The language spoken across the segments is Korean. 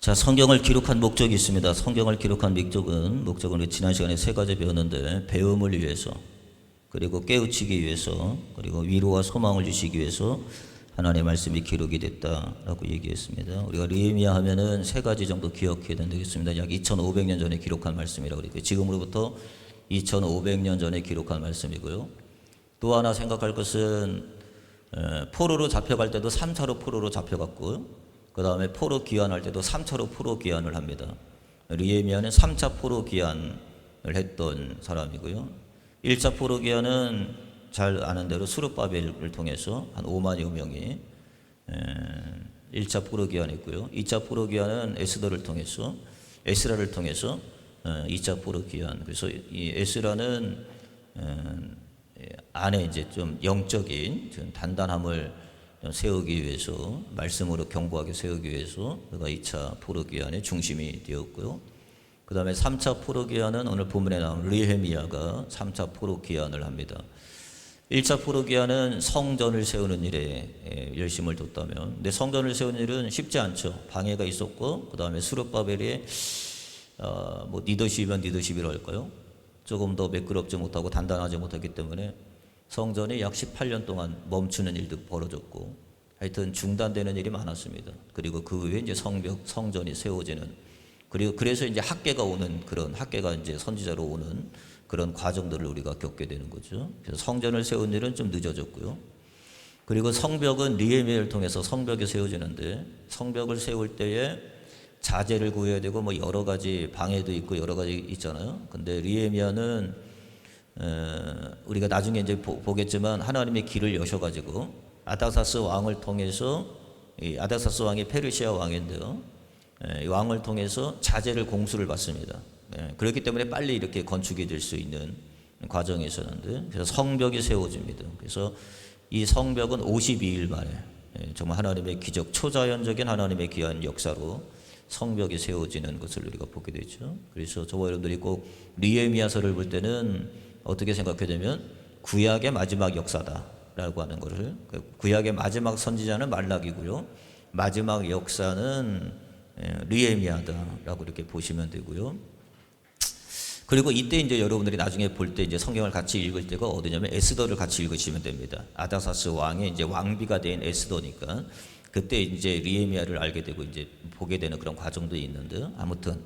자, 성경을 기록한 목적이 있습니다. 성경을 기록한 목적은 우리 지난 시간에 세 가지 배웠는데, 배움을 위해서, 그리고 깨우치기 위해서, 그리고 위로와 소망을 주시기 위해서 하나님의 말씀이 기록이 됐다라고 얘기했습니다. 우리가 느헤미야 하면은 세 가지 정도 기억해야 되겠습니다. 약 2500년 전에 기록한 말씀이라고 그랬고요. 지금으로부터 2500년 전에 기록한 말씀이고요. 또 하나 생각할 것은 포로로 잡혀갈 때도 3차로 포로로 잡혀갔고, 그 다음에 포로 귀환할 때도 3차로 포로 귀환을 합니다. 느헤미야는 3차 포로 귀환을 했던 사람이고요. 1차 포로 귀환은 잘 아는 대로 스룹바벨을 통해서 한 5만여 명이 1차 포로 귀환했고요. 2차 포로 귀환은 에스라를 통해서 2차 포로 귀환. 그래서 이 에스라는 안에 이제 좀 영적인 좀 단단함을 세우기 위해서, 말씀으로 견고하게 세우기 위해서 그가 2차 포로 귀환의 중심이 되었고요. 그 다음에 3차 포로 귀환은 오늘 본문에 나온 느헤미야가 3차 포로 귀환을 합니다. 1차 포로 귀환은 성전을 세우는 일에 열심을 뒀다면, 근데 성전을 세우는 일은 쉽지 않죠. 방해가 있었고, 그 다음에 스룹바벨이 뭐 리더십이면 리더십이라고 할까요? 조금 더 매끄럽지 못하고 단단하지 못했기 때문에 성전이 약 18년 동안 멈추는 일도 벌어졌고, 하여튼 중단되는 일이 많았습니다. 그리고 그 후에 이제 성전이 세워지는, 그리고 그래서 이제 학계가 이제 선지자로 오는 그런 과정들을 우리가 겪게 되는 거죠. 그래서 성전을 세운 일은 좀 늦어졌고요. 그리고 성벽은 느헤미야를 통해서 성벽이 세워지는데, 성벽을 세울 때에 자재를 구해야 되고 뭐 여러 가지 방해도 있고 여러 가지 있잖아요. 근데 느헤미야는 우리가 나중에 이제 보겠지만 하나님의 길을 여셔가지고 아닥사스 왕을 통해서, 이 아닥사스 왕이 페르시아 왕인데요, 이 왕을 통해서 자재를 공수를 받습니다. 그렇기 때문에 빨리 이렇게 건축이 될 수 있는 과정이 있었는데, 그래서 성벽이 세워집니다. 그래서 이 성벽은 52일 만에 정말 하나님의 기적, 초자연적인 하나님의 귀한 역사로 성벽이 세워지는 것을 우리가 보게 되죠. 그래서 저와 여러분들이 꼭 느헤미야서를 볼 때는 어떻게 생각해야 되면 구약의 마지막 역사다라고 하는 것을, 구약의 마지막 선지자는 말라기고요, 마지막 역사는 느헤미야다라고 이렇게 보시면 되고요. 그리고 이때 이제 여러분들이 나중에 볼 때 이제 성경을 같이 읽을 때가 어디냐면 에스더를 같이 읽으시면 됩니다. 아닥사스 왕의 이제 왕비가 된 에스더니까 그때 이제 느헤미야를 알게 되고 이제 보게 되는 그런 과정도 있는데, 아무튼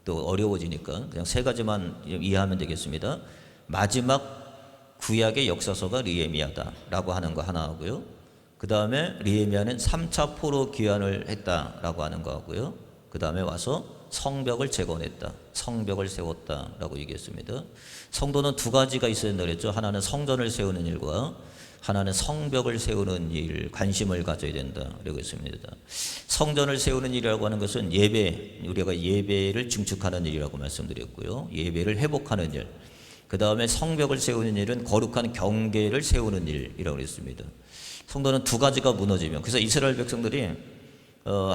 또 어려워지니까 그냥 세 가지만 이해하면 되겠습니다. 마지막 구약의 역사서가 느헤미야다라고 하는 거 하나 하고요. 그 다음에 느헤미야는 3차 포로 귀환을 했다라고 하는 거 하고요. 그 다음에 와서 성벽을 재건했다, 성벽을 세웠다라고 얘기했습니다. 성도는 두 가지가 있어야 된다고 그랬죠. 하나는 성전을 세우는 일과 하나는 성벽을 세우는 일, 관심을 가져야 된다라고 했습니다. 성전을 세우는 일이라고 하는 것은 우리가 예배를 증축하는 일이라고 말씀드렸고요. 예배를 회복하는 일. 그 다음에 성벽을 세우는 일은 거룩한 경계를 세우는 일이라고 했습니다. 성도는 두 가지가 무너지면, 그래서 이스라엘 백성들이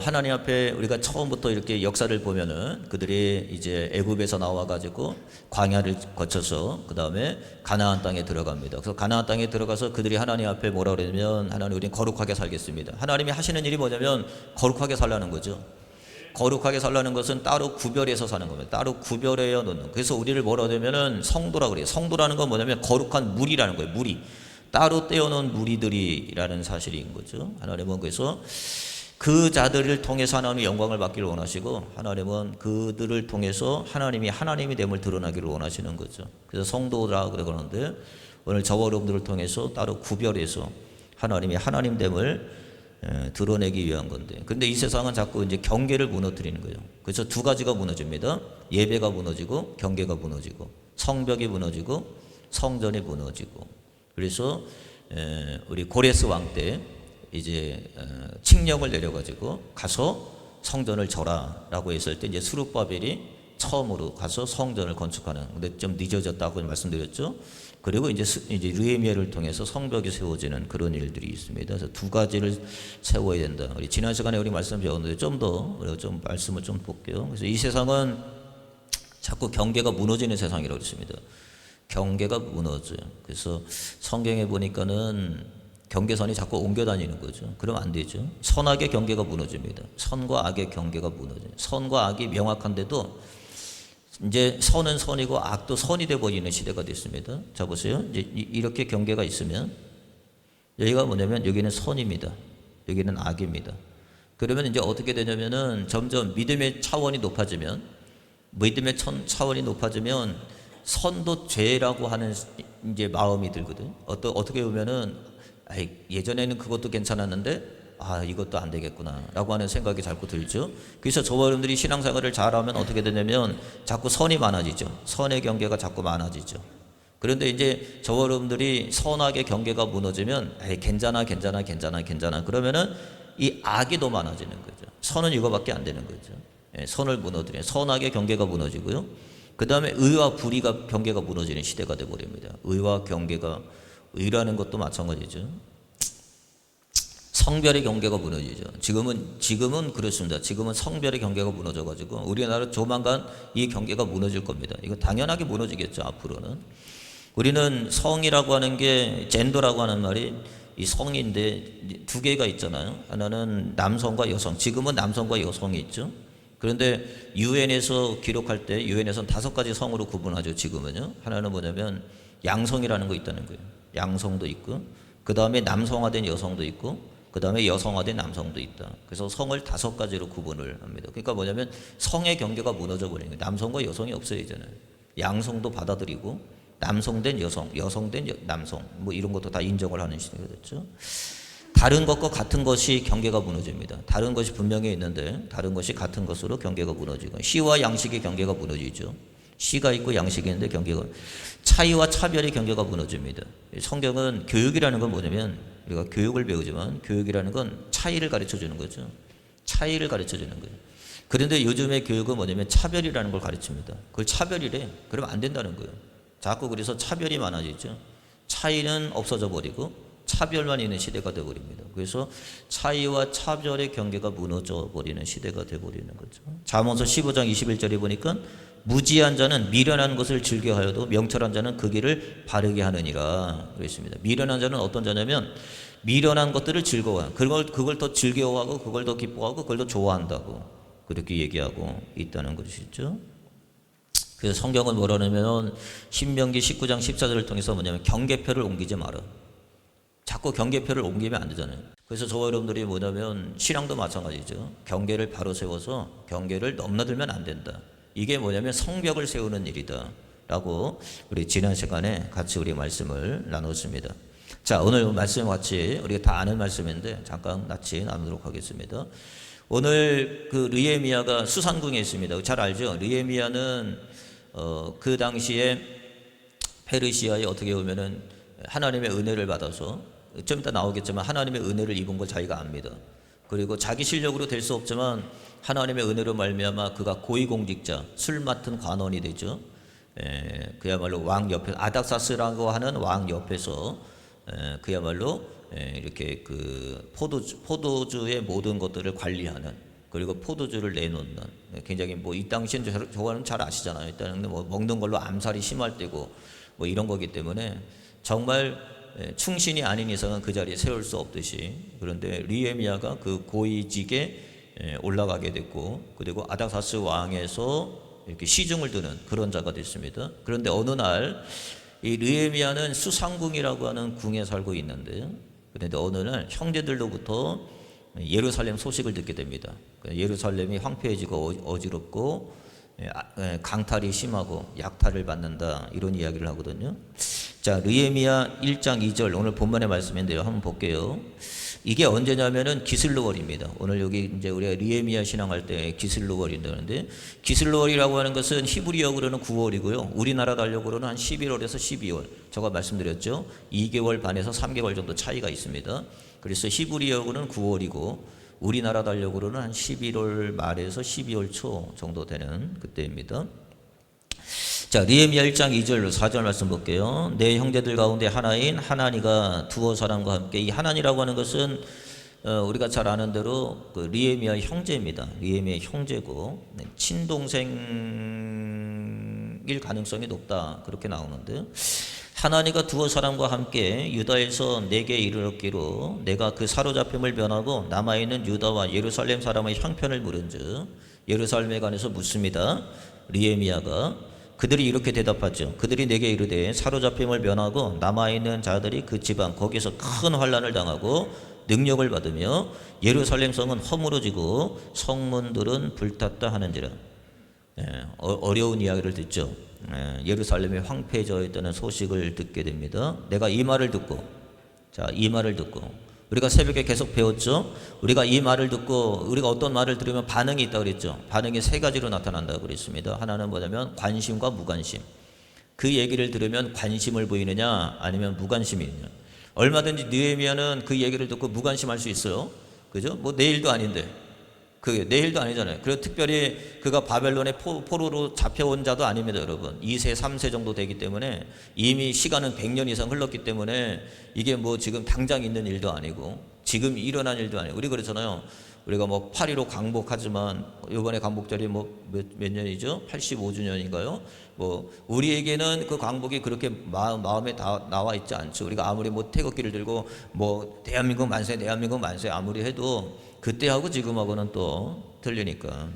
하나님 앞에 우리가 처음부터 이렇게 역사를 보면은 그들이 이제 애굽에서 나와가지고 광야를 거쳐서 그 다음에 가나안 땅에 들어갑니다. 그래서 가나안 땅에 들어가서 그들이 하나님 앞에 뭐라 그러냐면, 하나님 우리는 거룩하게 살겠습니다. 하나님이 하시는 일이 뭐냐면 거룩하게 살라는 거죠. 거룩하게 살라는 것은 따로 구별해서 사는 겁니다. 따로 구별해야 놓는. 그래서 우리를 뭐라 하냐면은 성도라 그래요. 성도라는 건 뭐냐면 거룩한 무리라는 거예요. 무리. 따로 떼어놓은 무리들이라는 사실인 거죠. 하나님은 그래서 그 자들을 통해서 하나님의 영광을 받기를 원하시고, 하나님은 그들을 통해서 하나님이 됨을 드러나기를 원하시는 거죠. 그래서 성도라고 그러는데, 오늘 저와 여러분들을 통해서 따로 구별해서 하나님이 하나님 됨을 드러내기 위한 건데, 근데 이 세상은 자꾸 이제 경계를 무너뜨리는 거예요. 그래서 두 가지가 무너집니다. 예배가 무너지고 경계가 무너지고, 성벽이 무너지고 성전이 무너지고. 그래서 우리 고레스 왕 때 이제 칙령을 내려가지고 가서 성전을 절하라고 했을 때 이제 스룹바벨이 처음으로 가서 성전을 건축하는, 근데 좀 늦어졌다고 말씀드렸죠. 그리고 이제 느헤미야를 통해서 성벽이 세워지는 그런 일들이 있습니다. 그래서 두 가지를 세워야 된다. 우리 지난 시간에 우리 말씀 배웠는데 좀 말씀을 좀 볼게요. 그래서 이 세상은 자꾸 경계가 무너지는 세상이라고 했습니다. 경계가 무너져요. 그래서 성경에 보니까는 경계선이 자꾸 옮겨 다니는 거죠. 그러면 안 되죠. 선악의 경계가 무너집니다. 선과 악의 경계가 무너져요. 선과 악이 명확한데도 이제 선은 선이고 악도 선이 돼 버리는 시대가 됐습니다. 자 보세요. 이제 이렇게 경계가 있으면 여기가 뭐냐면 여기는 선입니다. 여기는 악입니다. 그러면 이제 어떻게 되냐면은 점점 믿음의 차원이 높아지면 차원이 높아지면 선도 죄라고 하는 이제 마음이 들거든. 어떻게 보면은 예전에는 그것도 괜찮았는데 이것도 안 되겠구나 라고 하는 생각이 자꾸 들죠. 그래서 저와 여러분들이 신앙생활을 잘하면 어떻게 되냐면 자꾸 선이 많아지죠. 선의 경계가 자꾸 많아지죠. 그런데 이제 저와 여러분들이 선악의 경계가 무너지면 괜찮아 그러면은 이 악이 더 많아지는 거죠. 선은 이거밖에 안 되는 거죠. 선을 무너뜨리는 선악의 경계가 무너지고요. 그 다음에 의와 불의가 경계가 무너지는 시대가 되어버립니다. 의라는 것도 마찬가지죠. 성별의 경계가 무너지죠. 지금은 그렇습니다. 지금은 성별의 경계가 무너져가지고 우리나라 조만간 이 경계가 무너질 겁니다. 이거 당연하게 무너지겠죠. 앞으로는 우리는 성이라고 하는 게 젠더라고 하는 말이 이 성인데 두 개가 있잖아요. 하나는 남성과 여성. 지금은 남성과 여성이 있죠. 그런데 유엔에서 기록할 때 유엔에서는 5가지 성으로 구분하죠. 지금은요. 하나는 뭐냐면 양성이라는 거 있다는 거예요. 양성도 있고 그 다음에 남성화된 여성도 있고 그 다음에 여성화된 남성도 있다. 그래서 성을 5가지로 구분을 합니다. 그러니까 뭐냐면 성의 경계가 무너져 버리는 거예요. 남성과 여성이 없어지잖아요. 양성도 받아들이고 남성된 여성, 여성된 남성 뭐 이런 것도 다 인정을 하는 시대가 됐죠. 다른 것과 같은 것이 경계가 무너집니다. 다른 것이 분명히 있는데 다른 것이 같은 것으로 경계가 무너지고 시와 양식의 경계가 무너지죠. 시가 있고 양식이 있는데 경계가 차이와 차별의 경계가 무너집니다. 성경은 교육이라는 건 뭐냐면 우리가 교육을 배우지만 교육이라는 건 차이를 가르쳐 주는 거죠. 차이를 가르쳐 주는 거예요. 그런데 요즘의 교육은 뭐냐면 차별이라는 걸 가르칩니다. 그걸 차별이래. 그러면 안 된다는 거예요. 자꾸 그래서 차별이 많아지죠. 차이는 없어져 버리고 차별만 있는 시대가 되어버립니다. 그래서 차이와 차별의 경계가 무너져 버리는 시대가 되어버리는 거죠. 잠언서 15장 21절에 보니까 무지한 자는 미련한 것을 즐겨하여도 명철한 자는 그 길을 바르게 하느니라 그랬습니다. 미련한 자는 어떤 자냐면 미련한 것들을 즐거워해요. 그걸 더 즐거워하고 그걸 더 기뻐하고 그걸 더 좋아한다고 그렇게 얘기하고 있다는 것이죠. 그래서 성경은 뭐라냐면 신명기 19장 14절을 통해서 뭐냐면 경계표를 옮기지 마라. 자꾸 경계표를 옮기면 안 되잖아요. 그래서 저와 여러분들이 뭐냐면 신앙도 마찬가지죠. 경계를 바로 세워서 경계를 넘나들면 안 된다. 이게 뭐냐면 성벽을 세우는 일이다 라고 우리 지난 시간에 같이 우리 말씀을 나눴습니다. 자, 오늘 말씀 같이 우리가 다 아는 말씀인데 잠깐 같이 나누도록 하겠습니다. 오늘 그 느헤미야가 수산궁에 있습니다. 잘 알죠? 느헤미야는 그 당시에 페르시아에 어떻게 보면은 하나님의 은혜를 받아서 좀 이따 나오겠지만 하나님의 은혜를 입은 걸 자기가 압니다. 그리고 자기 실력으로 될 수 없지만 하나님의 은혜로 말미암아 그가 고위공직자, 술 맡은 관원이 되죠. 그야말로 왕 옆에 아닥사스라고 하는 왕 옆에서 그야말로 이렇게 그 포도주의 모든 것들을 관리하는 그리고 포도주를 내놓는 굉장히 뭐 이 당시엔 저거는 잘 아시잖아요. 일단은 뭐 먹는 걸로 암살이 심할 때고 뭐 이런 거기 때문에 정말 충신이 아닌 이상은 그 자리에 세울 수 없듯이 그런데 느헤미야가 그 고위직에 올라가게 됐고 그리고 아닥사스 왕에서 이렇게 시중을 드는 그런 자가 됐습니다. 그런데 어느 날 이 느헤미야는 수상궁이라고 하는 궁에 살고 있는데요. 그런데 어느 날 형제들로부터 예루살렘 소식을 듣게 됩니다. 예루살렘이 황폐해지고 어지럽고 강탈이 심하고 약탈을 받는다 이런 이야기를 하거든요. 자, 느헤미야 1장 2절 오늘 본문의 말씀인데요. 한번 볼게요. 이게 언제냐면은 기슬로월입니다. 오늘 여기 이제 우리가 느헤미야 신앙할 때 기슬로월인다는데 기슬로월이라고 하는 것은 히브리어로는 9월이고요. 우리나라 달력으로는 한 11월에서 12월. 제가 말씀드렸죠. 2개월 반에서 3개월 정도 차이가 있습니다. 그래서 히브리어로는 9월이고 우리나라 달력으로는 한 11월 말에서 12월 초 정도 되는 그때입니다. 자, 느헤미야 1장 2절 4절 말씀 볼게요. 내 형제들 가운데 하나인 하나니가 두어 사람과 함께 이 하나니라고 하는 것은 우리가 잘 아는 대로 그 느헤미야 형제입니다. 느헤미야 형제고 친동생 생길 가능성이 높다 그렇게 나오는데, 하나니가 두어 사람과 함께 유다에서 내게 이르렀기로 내가 그 사로잡힘을 변하고 남아있는 유다와 예루살렘 사람의 형편을 물은즉, 예루살렘에 관해서 묻습니다. 느헤미야가 그들이 이렇게 대답하죠. 그들이 내게 이르되 사로잡힘을 면하고 남아있는 자들이 그 지방 거기서 큰 환난을 당하고 능력을 받으며 예루살렘 성은 허물어지고 성문들은 불탔다 하는지라. 어려운 이야기를 듣죠. 예루살렘이 황폐해져 있다는 소식을 듣게 됩니다. 내가 이 말을 듣고, 자, 이 말을 듣고 우리가 새벽에 계속 배웠죠. 우리가 이 말을 듣고 우리가 어떤 말을 들으면 반응이 있다고 그랬죠. 반응이 세 가지로 나타난다고 그랬습니다. 하나는 뭐냐면 관심과 무관심. 그 얘기를 들으면 관심을 보이느냐 아니면 무관심이 있느냐. 얼마든지 느헤미야는 그 얘기를 듣고 무관심할 수 있어요. 그죠? 뭐 내일도 아닌데. 그게 내일도 아니잖아요. 그리고 특별히 그가 바벨론의 포로로 잡혀온 자도 아닙니다, 여러분. 2세, 3세 정도 되기 때문에 이미 시간은 100년 이상 흘렀기 때문에 이게 뭐 지금 당장 있는 일도 아니고 지금 일어난 일도 아니고. 우리 그렇잖아요. 우리가 뭐 8.15 광복하지만 이번에 광복절이 뭐 몇 년이죠? 85주년인가요? 뭐 우리에게는 그 광복이 그렇게 마음에 나와 있지 않죠. 우리가 아무리 뭐 태극기를 들고 뭐 대한민국 만세, 대한민국 만세 아무리 해도 그때하고 지금하고는 또 틀리니까.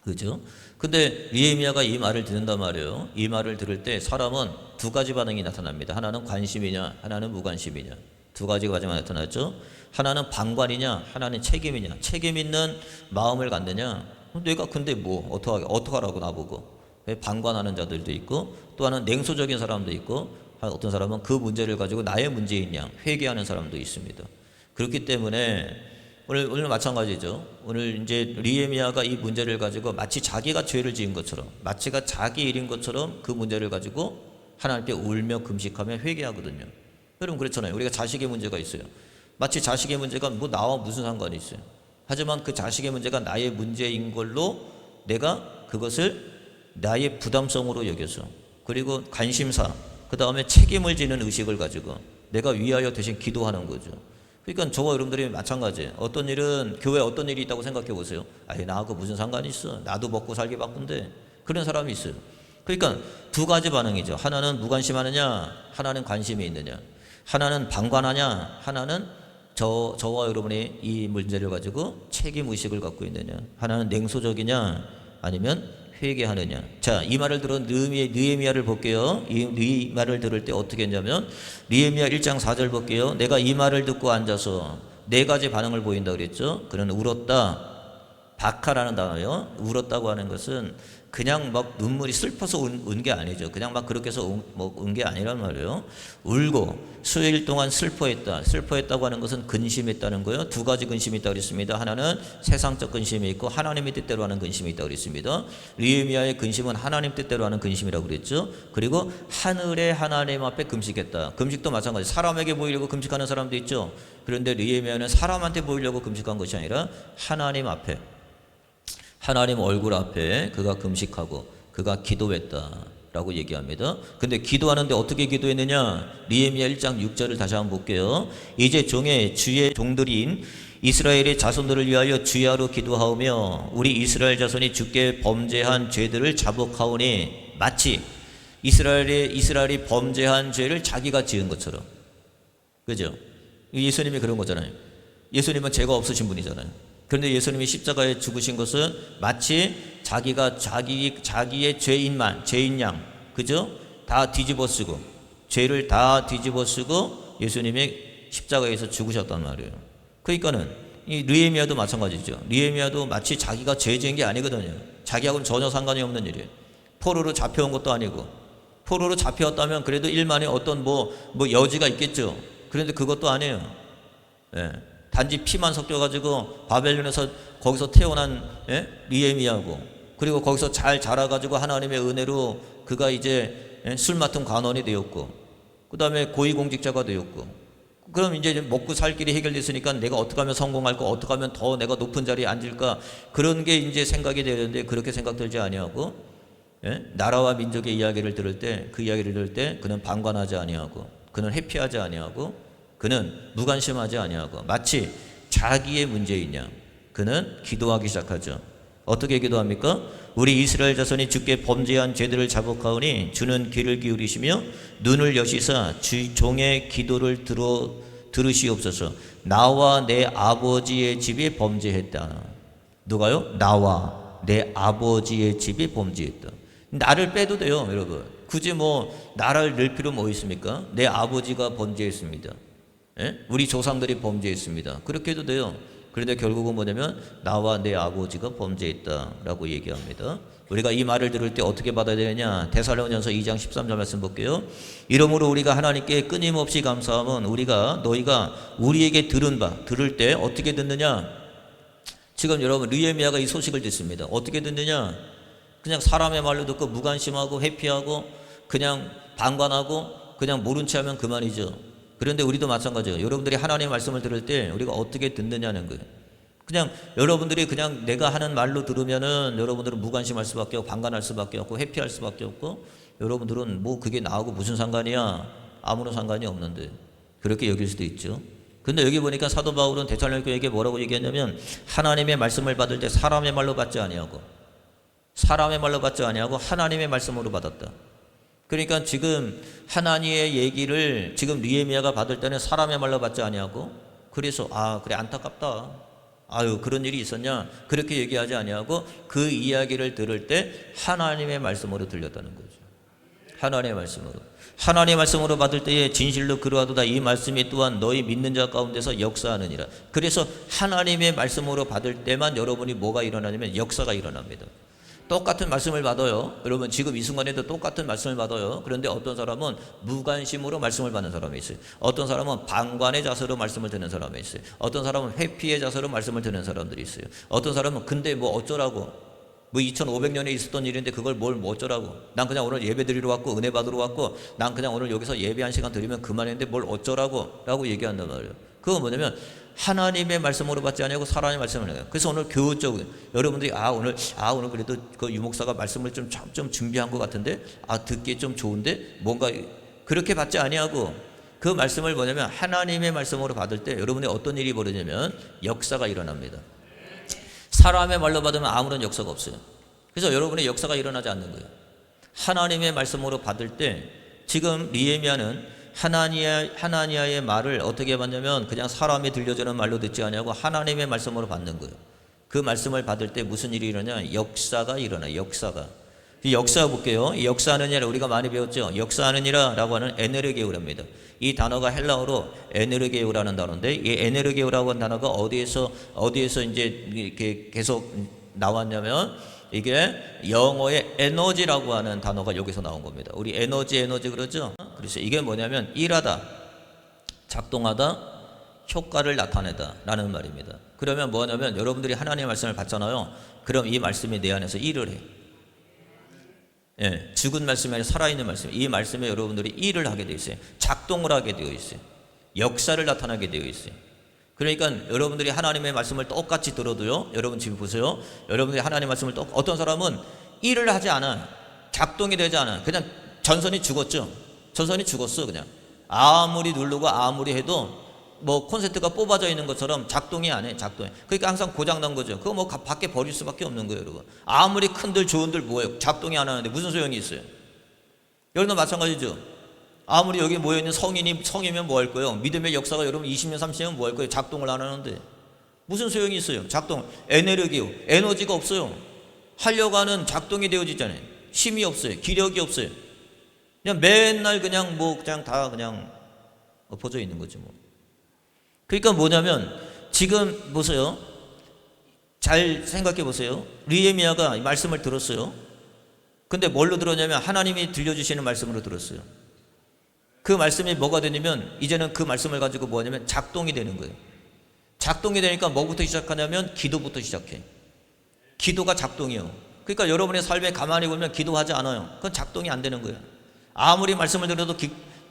그죠? 근데 느헤미야가 이 말을 듣는단 말이에요. 이 말을 들을 때 사람은 두 가지 반응이 나타납니다. 하나는 관심이냐, 하나는 무관심이냐. 두 가지 과정이 나타났죠. 하나는 방관이냐, 하나는 책임이냐. 책임 있는 마음을 갖느냐. 내가 근데 뭐 어떡하라고 나보고. 방관하는 자들도 있고, 또 하나는 냉소적인 사람도 있고, 어떤 사람은 그 문제를 가지고 나의 문제인 양 회개하는 사람도 있습니다. 그렇기 때문에 오늘 마찬가지죠. 오늘 이제 느헤미야가 이 문제를 가지고 마치 자기가 죄를 지은 것처럼, 마치가 자기 일인 것처럼 그 문제를 가지고 하나님께 울며 금식하며 회개하거든요. 여러분 그렇잖아요. 우리가 자식의 문제가 있어요. 마치 자식의 문제가 뭐 나와 무슨 상관이 있어요. 하지만 그 자식의 문제가 나의 문제인 걸로 내가 그것을 나의 부담성으로 여겨서, 그리고 관심사, 그 다음에 책임을 지는 의식을 가지고 내가 위하여 대신 기도하는 거죠. 그러니까 저와 여러분들이 마찬가지예요. 어떤 일은 교회에 어떤 일이 있다고 생각해 보세요. 아니 나하고 무슨 상관이 있어. 나도 먹고 살기 바쁜데. 그런 사람이 있어요. 그러니까 두 가지 반응이죠. 하나는 무관심하느냐, 하나는 관심이 있느냐. 하나는 방관하냐, 하나는 저와 여러분이 이 문제를 가지고 책임의식을 갖고 있느냐. 하나는 냉소적이냐 아니면 회개하느냐. 자, 이 말을 들은 느헤미야를 볼게요. 이 말을 들을 때 어떻게 했냐면 느헤미야 1장 4절 볼게요. 내가 이 말을 듣고 앉아서 네 가지 반응을 보인다 그랬죠. 그는 울었다. 바카라는 단어요. 울었다고 하는 것은 그냥 막 눈물이 슬퍼서 운 게 아니죠. 그냥 막 그렇게 해서 운 게 아니란 말이에요. 울고 수일 동안 슬퍼했다. 슬퍼했다고 하는 것은 근심했다는 거예요. 두 가지 근심이 있다고 그랬습니다. 하나는 세상적 근심이 있고 하나님의 뜻대로 하는 근심이 있다고 그랬습니다. 느헤미야의 근심은 하나님 뜻대로 하는 근심이라고 그랬죠. 그리고 하늘의 하나님 앞에 금식했다. 금식도 마찬가지. 사람에게 보이려고 금식하는 사람도 있죠. 그런데 느헤미야는 사람한테 보이려고 금식한 것이 아니라 하나님 앞에, 하나님 얼굴 앞에 그가 금식하고 그가 기도했다라고 얘기합니다. 근데 기도하는데 어떻게 기도했느냐? 느헤미야 1장 6절을 다시 한번 볼게요. 이제 주의 종들인 이스라엘의 자손들을 위하여 주야로 기도하오며 우리 이스라엘 자손이 주께 범죄한 죄들을 자복하오니, 마치 이스라엘이 범죄한 죄를 자기가 지은 것처럼. 그죠? 예수님이 그런 거잖아요. 예수님은 죄가 없으신 분이잖아요. 그런데 예수님이 십자가에 죽으신 것은 마치 자기가 자기의 죄인 양, 그죠? 다 뒤집어 쓰고, 죄를 다 뒤집어 쓰고 예수님이 십자가에서 죽으셨단 말이에요. 그러니까는 이 느헤미야도 마찬가지죠. 느헤미야도 마치 자기가 죄 지은 게 아니거든요. 자기하고는 전혀 상관이 없는 일이에요. 포로로 잡혀온 것도 아니고, 포로로 잡혀왔다면 그래도 일만의 어떤 뭐 여지가 있겠죠. 그런데 그것도 아니에요. 예. 단지 피만 섞여가지고 바벨론에서 거기서 태어난 느헤미야고, 그리고 거기서 잘 자라가지고 하나님의 은혜로 그가 이제 술 맡은 관원이 되었고, 그 다음에 고위공직자가 되었고, 그럼 이제 먹고 살 길이 해결됐으니까 내가 어떻게 하면 성공할까, 어떻게 하면 더 내가 높은 자리에 앉을까, 그런 게 이제 생각이 되는데 그렇게 생각들지 아니하고, 나라와 민족의 이야기를 들을 때, 그 이야기를 들을 때 그는 방관하지 아니하고, 그는 회피하지 아니하고, 그는 무관심하지 아니하고 마치 자기의 문제이냐, 그는 기도하기 시작하죠. 어떻게 기도합니까? 우리 이스라엘 자손이 주께 범죄한 죄들을 자복하오니 주는 귀를 기울이시며 눈을 여시사 주 종의 기도를 들으시옵소서. 나와 내 아버지의 집이 범죄했다. 누가요? 나와 내 아버지의 집이 범죄했다. 나를 빼도 돼요, 여러분. 굳이 뭐 나를 넣을 필요 뭐 있습니까? 내 아버지가 범죄했습니다. 예? 우리 조상들이 범죄했습니다. 그렇게 해도 돼요. 그런데 결국은 뭐냐면 나와 내 아버지가 범죄했다라고 얘기합니다. 우리가 이 말을 들을 때 어떻게 받아야 되느냐? 데살로니가서 2장 13절 말씀 볼게요. 이러므로 우리가 하나님께 끊임없이 감사함은 너희가 우리에게 들을 때 어떻게 듣느냐? 지금 여러분 느헤미야가 이 소식을 듣습니다. 어떻게 듣느냐? 그냥 사람의 말로 듣고 무관심하고 회피하고 그냥 방관하고 그냥 모른 채 하면 그만이죠. 그런데 우리도 마찬가지예요. 여러분들이 하나님의 말씀을 들을 때 우리가 어떻게 듣느냐는 거예요. 그냥 여러분들이 그냥 내가 하는 말로 들으면은 여러분들은 무관심할 수밖에 없고 방관할 수밖에 없고 회피할 수밖에 없고 여러분들은 뭐 그게 나하고 무슨 상관이야? 아무런 상관이 없는데 그렇게 여길 수도 있죠. 근데 여기 보니까 사도 바울은 데살로니가 교회에게 뭐라고 얘기했냐면 하나님의 말씀을 받을 때 사람의 말로 받지 아니하고 하나님의 말씀으로 받았다. 그러니까 지금 하나님의 얘기를 지금 느헤미야가 받을 때는 사람의 말로 받지 아니하고 그래서 그래 안타깝다. 아유 그런 일이 있었냐? 그렇게 얘기하지 아니하고 그 이야기를 들을 때 하나님의 말씀으로 들렸다는 거죠. 하나님의 말씀으로 받을 때에 진실로 그러하도다. 이 말씀이 또한 너희 믿는 자 가운데서 역사하느니라. 그래서 하나님의 말씀으로 받을 때만 여러분이 뭐가 일어나냐면 역사가 일어납니다. 똑같은 말씀을 받아요. 여러분 지금 이 순간에도 똑같은 말씀을 받아요. 그런데 어떤 사람은 무관심으로 말씀을 받는 사람이 있어요. 어떤 사람은 방관의 자세로 말씀을 듣는 사람이 있어요. 어떤 사람은 회피의 자세로 말씀을 듣는 사람들이 있어요. 어떤 사람은 근데 뭐 어쩌라고, 뭐 2500년에 있었던 일인데 그걸 뭘 뭐 어쩌라고, 난 그냥 오늘 예배 드리러 왔고 은혜 받으러 왔고 난 그냥 오늘 여기서 예배 한 시간 드리면 그만했는데 뭘 어쩌라고 라고 얘기한단 말이에요. 그건 뭐냐면 하나님의 말씀으로 받지 아니하고 사람의 말씀을 해요. 그래서 오늘 교훈적으로 여러분들이 오늘 그래도 그 유목사가 말씀을 좀 준비한 것 같은데 듣기 좀 좋은데 뭔가 그렇게 받지 아니하고 그 말씀을 뭐냐면 하나님의 말씀으로 받을 때 여러분이 어떤 일이 벌어지냐면 역사가 일어납니다. 사람의 말로 받으면 아무런 역사가 없어요. 그래서 여러분의 역사가 일어나지 않는 거예요. 하나님의 말씀으로 받을 때 지금 느헤미야는 하나니아의 말을 어떻게 받냐면 그냥 사람이 들려주는 말로 듣지 아니하고 하나님의 말씀으로 받는 거예요. 그 말씀을 받을 때 무슨 일이 일어나냐? 역사가 일어나요. 이 역사 볼게요. 이 역사하느니라 우리가 많이 배웠죠. 역사하느니라라고 하는 에네르게우랍니다. 이 단어가 헬라어로 에네르게우라는 단어인데 이 에네르게우라고 하는 단어가 어디에서 이제 이렇게 계속 나왔냐면 이게 영어의 에너지라고 하는 단어가 여기서 나온 겁니다. 우리 에너지 그러죠? 그래서 이게 뭐냐면 일하다, 작동하다, 효과를 나타내다 라는 말입니다. 그러면 뭐냐면 여러분들이 하나님의 말씀을 받잖아요. 그럼 이 말씀이 내 안에서 일을 해. 예, 죽은 말씀이 아니라 살아있는 말씀. 이 말씀에 여러분들이 일을 하게 되어 있어요. 작동을 하게 되어 있어요. 역사를 나타나게 되어 있어요. 그러니까 여러분들이 하나님의 말씀을 똑같이 들어도요, 여러분 지금 보세요. 여러분들이 하나님의 말씀을 어떤 사람은 일을 하지 않아, 작동이 되지 않아. 그냥 전선이 죽었죠. 전선이 죽었어. 그냥 아무리 누르고 아무리 해도 뭐 콘센트가 뽑아져 있는 것처럼 작동이 안 해. 그러니까 항상 고장난 거죠. 그거 뭐 밖에 버릴 수밖에 없는 거예요, 여러분. 아무리 큰들 좋은들 뭐예요? 작동이 안 하는데 무슨 소용이 있어요? 여러분도 마찬가지죠. 아무리 여기 모여있는 성이면 뭐 할 거예요? 믿음의 역사가 여러분 20년 30년 뭐 할 거예요? 작동을 안 하는데 무슨 소용이 있어요? 에너지가 없어요. 하려고 하는 작동이 되어지잖아요. 힘이 없어요. 기력이 없어요. 그냥 맨날 그냥 다 그냥 엎어져 있는 거지 뭐. 그러니까 뭐냐면 지금 보세요. 잘 생각해 보세요. 느헤미야가 말씀을 들었어요. 근데 뭘로 들었냐면 하나님이 들려주시는 말씀으로 들었어요. 그 말씀이 뭐가 되냐면 이제는 그 말씀을 가지고 뭐냐면 작동이 되는 거예요. 작동이 되니까 뭐부터 시작하냐면 기도부터 시작해. 기도가 작동이요. 그러니까 여러분의 삶에 가만히 보면 기도하지 않아요. 그건 작동이 안 되는 거예요. 아무리 말씀을 들어도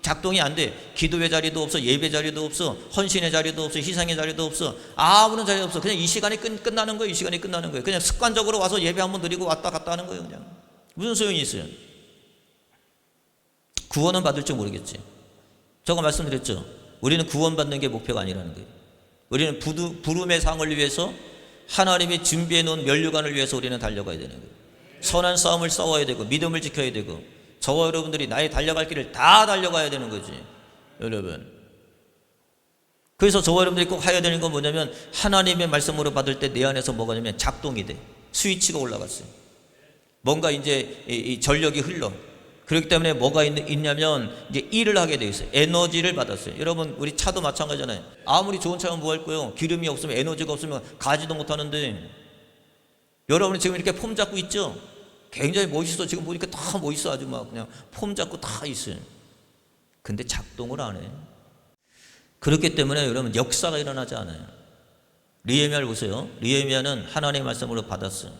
작동이 안 돼. 기도의 자리도 없어, 예배 자리도 없어, 헌신의 자리도 없어, 희생의 자리도 없어, 아무런 자리도 없어. 그냥 이 시간이 끝나는 거예요. 이 시간이 끝나는 거예요. 그냥 습관적으로 와서 예배 한번 드리고 왔다 갔다 하는 거예요. 그냥 무슨 소용이 있어요? 구원은 받을 줄 모르겠지. 제가 말씀드렸죠. 우리는 구원받는 게 목표가 아니라는 거예요. 우리는 부름의 상을 위해서 하나님이 준비해 놓은 면류관을 위해서 우리는 달려가야 되는 거예요. 선한 싸움을 싸워야 되고 믿음을 지켜야 되고 저와 여러분들이 나의 달려갈 길을 다 달려가야 되는 거지 여러분. 그래서 저와 여러분들이 꼭 해야 되는 건 뭐냐면 하나님의 말씀으로 받을 때 내 안에서 뭐가 냐면 작동이 돼. 스위치가 올라갔어요. 뭔가 이제 이 전력이 흘러. 그렇기 때문에 뭐가 있냐면 이제 일을 하게 돼 있어요. 에너지를 받았어요. 여러분 우리 차도 마찬가지잖아요. 아무리 좋은 차면 뭐 할 거예요? 기름이 없으면 에너지가 없으면 가지도 못하는데 여러분이 지금 이렇게 폼 잡고 있죠? 굉장히 멋있어. 지금 보니까 다 멋있어. 아주 막 그냥 폼 잡고 다 있어요. 근데 작동을 안 해. 그렇기 때문에 여러분 역사가 일어나지 않아요. 느헤미야를 보세요. 느헤미야는 하나님의 말씀으로 받았어요.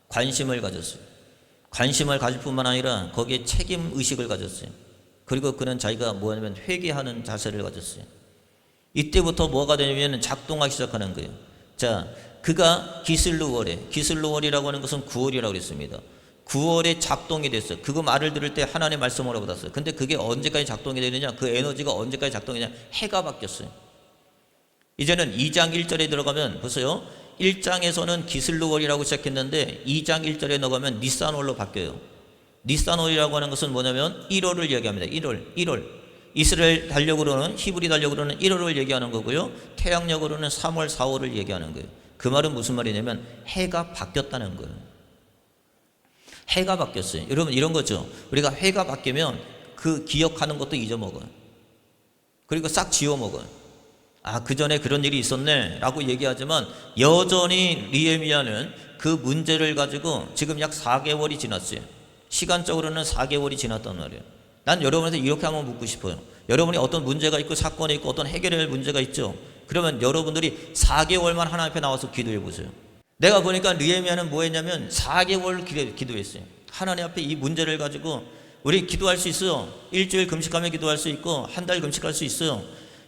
관심을 가졌어요. 관심을 가질 뿐만 아니라 거기에 책임의식을 가졌어요. 그리고 그는 자기가 뭐냐면 회개하는 자세를 가졌어요. 이때부터 뭐가 되냐면 작동하기 시작하는 거예요. 자, 그가 기슬루월에, 기슬루월이라고 하는 것은 9월이라고 그랬습니다. 9월에 작동이 됐어요. 그거 말을 들을 때 하나님의 말씀으로 받았어요. 근데 그게 언제까지 작동이 되느냐, 그 에너지가 언제까지 작동이 되느냐, 해가 바뀌었어요. 이제는 2장 1절에 들어가면 보세요. 1장에서는 기슬루월이라고 시작했는데 2장 1절에 넘어가면 니산월로 바뀌어요. 니산월이라고 하는 것은 뭐냐면 1월을 얘기합니다. 1월. 이스라엘 달력으로는, 히브리 달력으로는 1월을 얘기하는 거고요. 태양력으로는 3월, 4월을 얘기하는 거예요. 그 말은 무슨 말이냐면 해가 바뀌었다는 거예요. 해가 바뀌었어요. 여러분 이런 거죠. 우리가 해가 바뀌면 그 기억하는 것도 잊어먹어요. 그리고 싹 지워먹어요. 아, 그 전에 그런 일이 있었네 라고 얘기하지만 여전히 느헤미야는 그 문제를 가지고 지금 약 4개월이 지났어요. 시간적으로는 4개월이 지났단 말이에요. 난 여러분한테 이렇게 한번 묻고 싶어요. 여러분이 어떤 문제가 있고 사건이 있고 어떤 해결해야 할 문제가 있죠. 그러면 여러분들이 4개월만 하나님 앞에 나와서 기도해 보세요. 내가 보니까 느헤미야는 뭐 했냐면 4개월 기도했어요. 하나님 앞에 이 문제를 가지고 우리 기도할 수 있어요. 일주일 금식하며 기도할 수 있고 한 달 금식할 수 있어요.